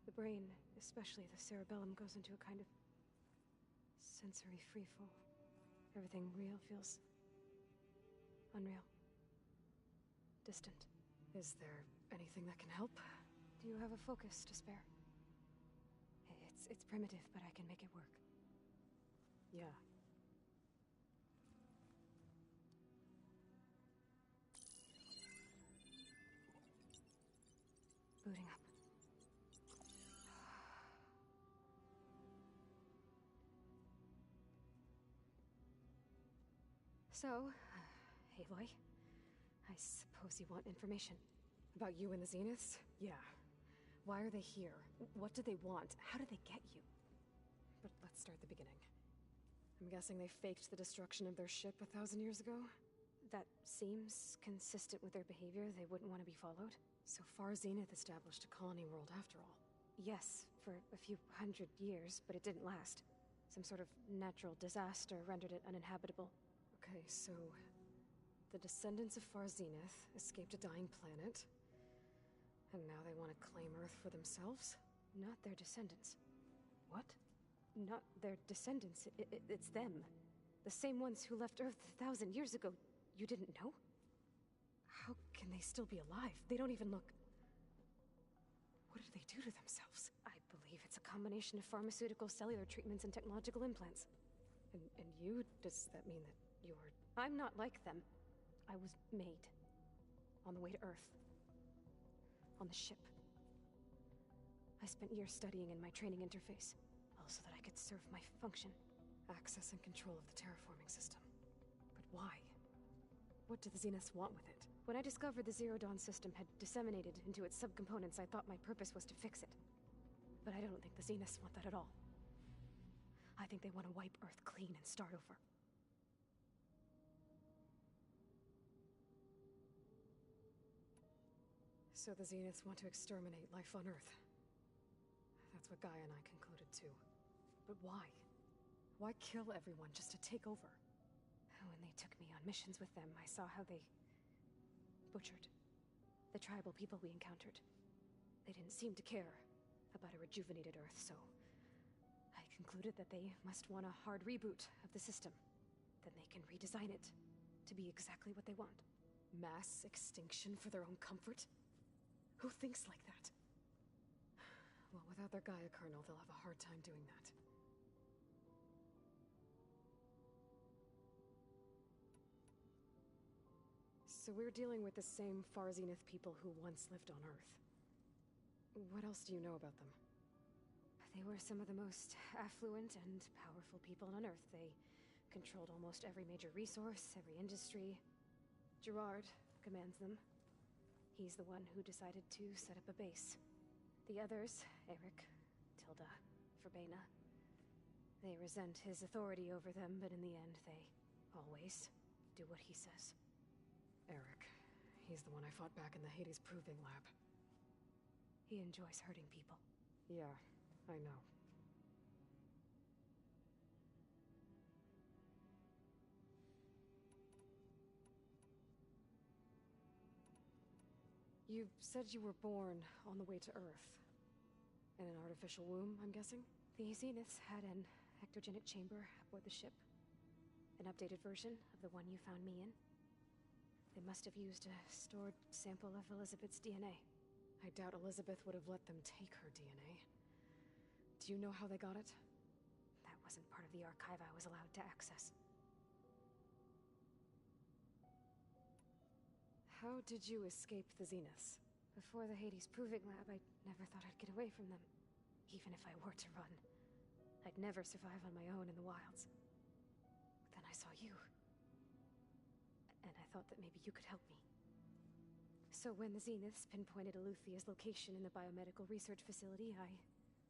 The brain, especially the cerebellum, goes into a kind of sensory freefall. Everything real feels unreal. Distant. Is there anything that can help? Do you have a focus to spare? It's primitive, but I can make it work. Yeah. Booting up. So, Aloy, I suppose you want information. About you and the Zeniths? Yeah. Why are they here? What do they want? How did they get you? But let's start at the beginning. I'm guessing they faked the destruction of their ship 1,000 years ago? That seems consistent with their behavior. They wouldn't want to be followed. So far, Zenith established a colony world after all. Yes, for a few hundred years, but it didn't last. Some sort of natural disaster rendered it uninhabitable. Okay, so the descendants of Far Zenith escaped a dying planet, and now they want to claim Earth for themselves? Not their descendants. What? Not their descendants. It's them. The same ones who left Earth 1,000 years ago. You didn't know? How can they still be alive? They don't even look... What did they do to themselves? I believe it's a combination of pharmaceutical, cellular treatments, and technological implants. And you? Does that mean that you're... I'm not like them. I was made. On the way to Earth. On the ship. I spent years studying in my training interface, so that I could serve my function. Access and control of the terraforming system. But why? What do the Zeniths want with it? When I discovered the Zero Dawn system had disseminated into its subcomponents, I thought my purpose was to fix it. But I don't think the Zeniths want that at all. I think they want to wipe Earth clean and start over. So the Zeniths want to exterminate life on Earth. That's what Gaia and I concluded too. But why? Why kill everyone just to take over? When they took me on missions with them, I saw how they butchered the tribal people we encountered. They didn't seem to care about a rejuvenated Earth, so I concluded that they must want a hard reboot of the system. Then they can redesign it to be exactly what they want. Mass extinction for their own comfort? Who thinks like that? Well, without their Gaia kernel, they'll have a hard time doing that. So we're dealing with the same Far Zenith people who once lived on Earth. What else do you know about them? They were some of the most affluent and powerful people on Earth. They controlled almost every major resource, every industry. Gerard commands them. He's the one who decided to set up a base. The others, Eric, Tilda, Verbena, they resent his authority over them, but in the end, they always do what he says. Eric. He's the one I fought back in the Hades Proving Lab. He enjoys hurting people. Yeah, I know. You said you were born on the way to Earth. In an artificial womb, I'm guessing? The Zeniths had an ectogenic chamber aboard the ship. An updated version of the one you found me in. They must have used a stored sample of Elizabeth's DNA. I doubt Elizabeth would have let them take her DNA. Do you know how they got it? That wasn't part of the archive I was allowed to access. How did you escape the Zeniths? Before the Hades Proving Lab, I never thought I'd get away from them. Even if I were to run, I'd never survive on my own in the wilds. But then I saw you. And I thought that maybe you could help me. So when the Zeniths pinpointed Eluthia's location in the biomedical research facility, I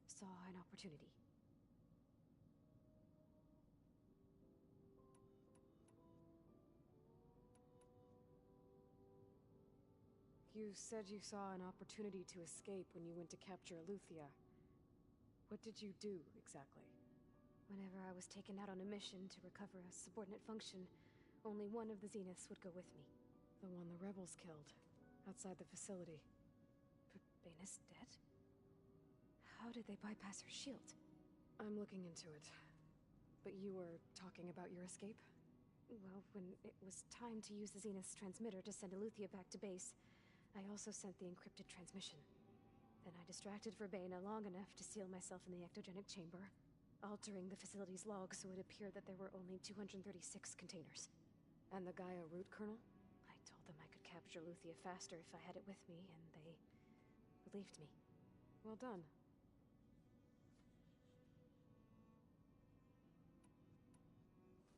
saw an opportunity. You said you saw an opportunity to escape when you went to capture Eluthia. What did you do, exactly? Whenever I was taken out on a mission to recover a subordinate function, only one of the Zeniths would go with me. The one the rebels killed, outside the facility. Baina's dead? How did they bypass her shield? I'm looking into it. But you were talking about your escape? Well, when it was time to use the Zenith's transmitter to send Eluthia back to base, I also sent the encrypted transmission. Then I distracted Verbaina long enough to seal myself in the ectogenic chamber, altering the facility's log so it appeared that there were only 236 containers. And the Gaia root kernel? I told them I could capture Eluthia faster if I had it with me, and they believed me. Well done.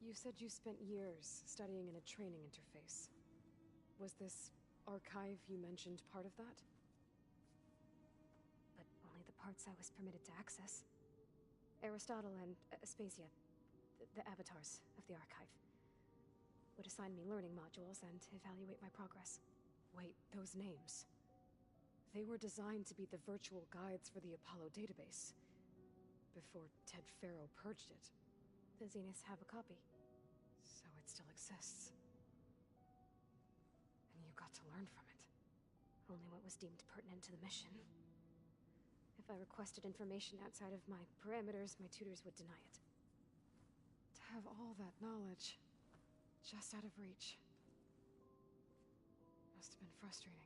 You said you spent years studying in a training interface. Was this archive you mentioned part of that? But only the parts I was permitted to access. Aristotle and Aspasia, the avatars of the archive, would assign me learning modules and evaluate my progress. Wait, those names. They were designed to be the virtual guides for the Apollo database, before Ted Faro purged it. The Zeniths have a copy, so it still exists. And you got to learn from it. Only what was deemed pertinent to the mission. If I requested information outside of my parameters, my tutors would deny it. To have all that knowledge, just out of reach, must have been frustrating.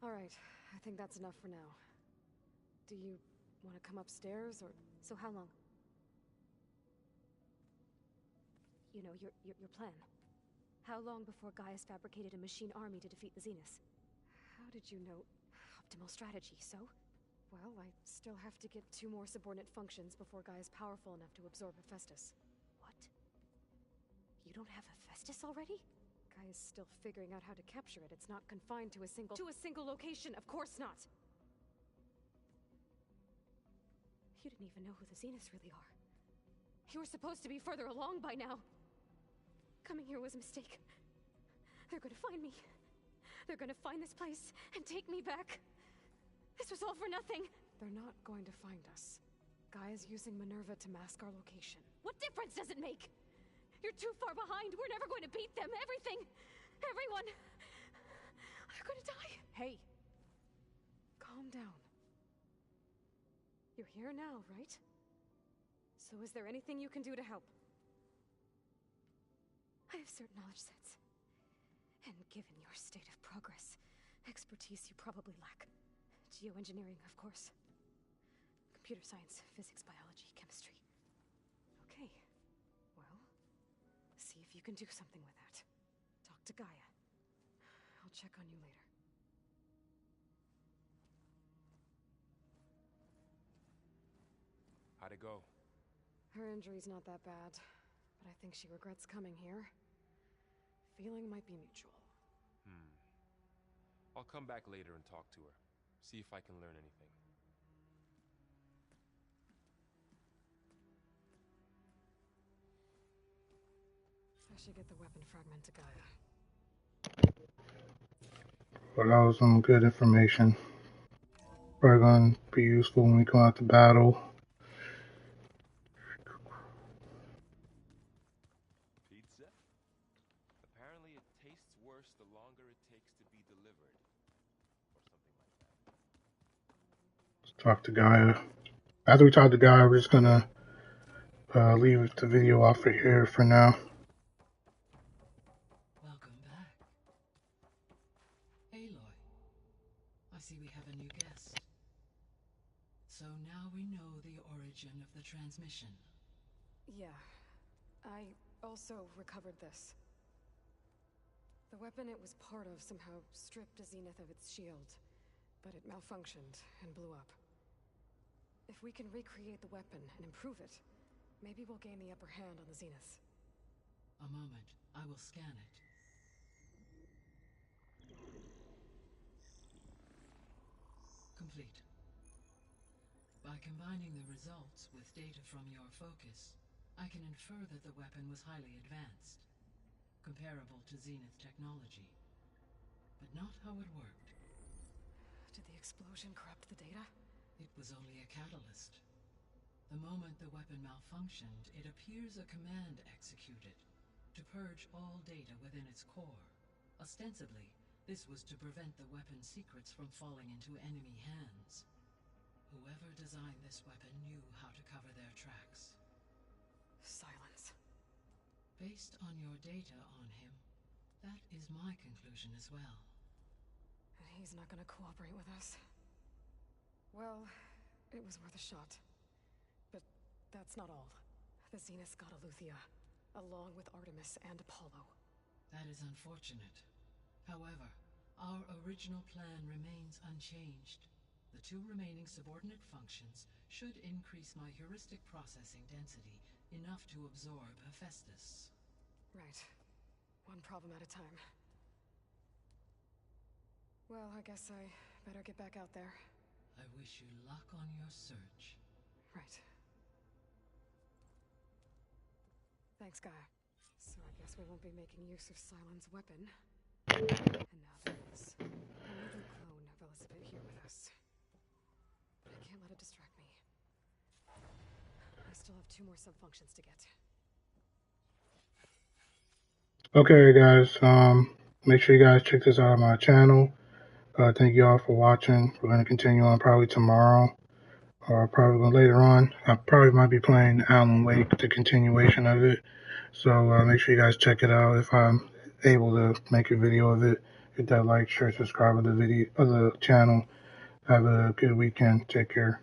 All right, I think that's enough for now. Do you want to come upstairs, or... So how long? You know, your plan. How long before Gaia's fabricated a machine army to defeat the Zeniths? How did you know? Optimal strategy, so? Well, I still have to get 2 more subordinate functions before Gaia's powerful enough to absorb Hephaestus. What? You don't have Hephaestus already? Gaia's still figuring out how to capture it. It's not confined to a single location, of course not! You didn't even know who the Zeniths really are. You were supposed to be further along by now. Coming here was a mistake. They're gonna find me. They're gonna find this place and take me back. This was all for nothing. They're not going to find us. Gaia's using Minerva to mask our location. What difference does it make? You're too far behind. We're never going to beat them. Everything, everyone, are gonna die. Hey, calm down. You're here now, right? So is there anything you can do to help? I have certain knowledge sets. And given your state of progress, expertise you probably lack. Geoengineering, of course. Computer science, physics, biology, chemistry. Okay. Well, see if you can do something with that. Talk to Gaia. I'll check on you later. How'd it go? Her injury's not that bad, but I think she regrets coming here. Feeling might be mutual. I'll come back later and talk to her. See if I can learn anything. I should get the weapon fragment to Gaia. Well, that was some good information. Probably gonna be useful when we come out to battle. Pizza? Apparently it tastes worse the longer it takes to be delivered. Or something like that. Let's talk to Gaia. After we talk to Gaia, we're just gonna leave the video off for here for now. Welcome back. transmission. Yeah. I also recovered this. The weapon it was part of somehow stripped a Zenith of its shield, but it malfunctioned and blew up. If we can recreate the weapon and improve it, maybe we'll gain the upper hand on the Zeniths. A moment. I will scan it. Complete. By combining the results with data from your focus, I can infer that the weapon was highly advanced, comparable to Zenith technology, but not how it worked. Did the explosion corrupt the data? It was only a catalyst. The moment the weapon malfunctioned, it appears a command executed to purge all data within its core. Ostensibly, this was to prevent the weapon's secrets from falling into enemy hands. Whoever designed this weapon knew how to cover their tracks. Silence. Based on your data on him, that is my conclusion as well. And he's not gonna cooperate with us. Well, it was worth a shot. But that's not all. The Zeniths got Eleuthia, along with Artemis and Apollo. That is unfortunate. However, our original plan remains unchanged. The two remaining subordinate functions should increase my heuristic processing density enough to absorb Hephaestus. Right. One problem at a time. Well, I guess I better get back out there. I wish you luck on your search. Right. Thanks, Gaia. So I guess we won't be making use of Cylon's weapon. And now there is a little clone of Elizabeth here with us. But I can't let it distract me. I still have 2 more sub-functions to get. Okay, guys. Make sure you guys check this out on my channel. Thank you all for watching. We're gonna continue on probably tomorrow, or probably later on. I probably might be playing Alan Wake, the continuation of it. So make sure you guys check it out. If I'm able to make a video of it, hit that like, share, subscribe to the channel. Have a good weekend. Take care.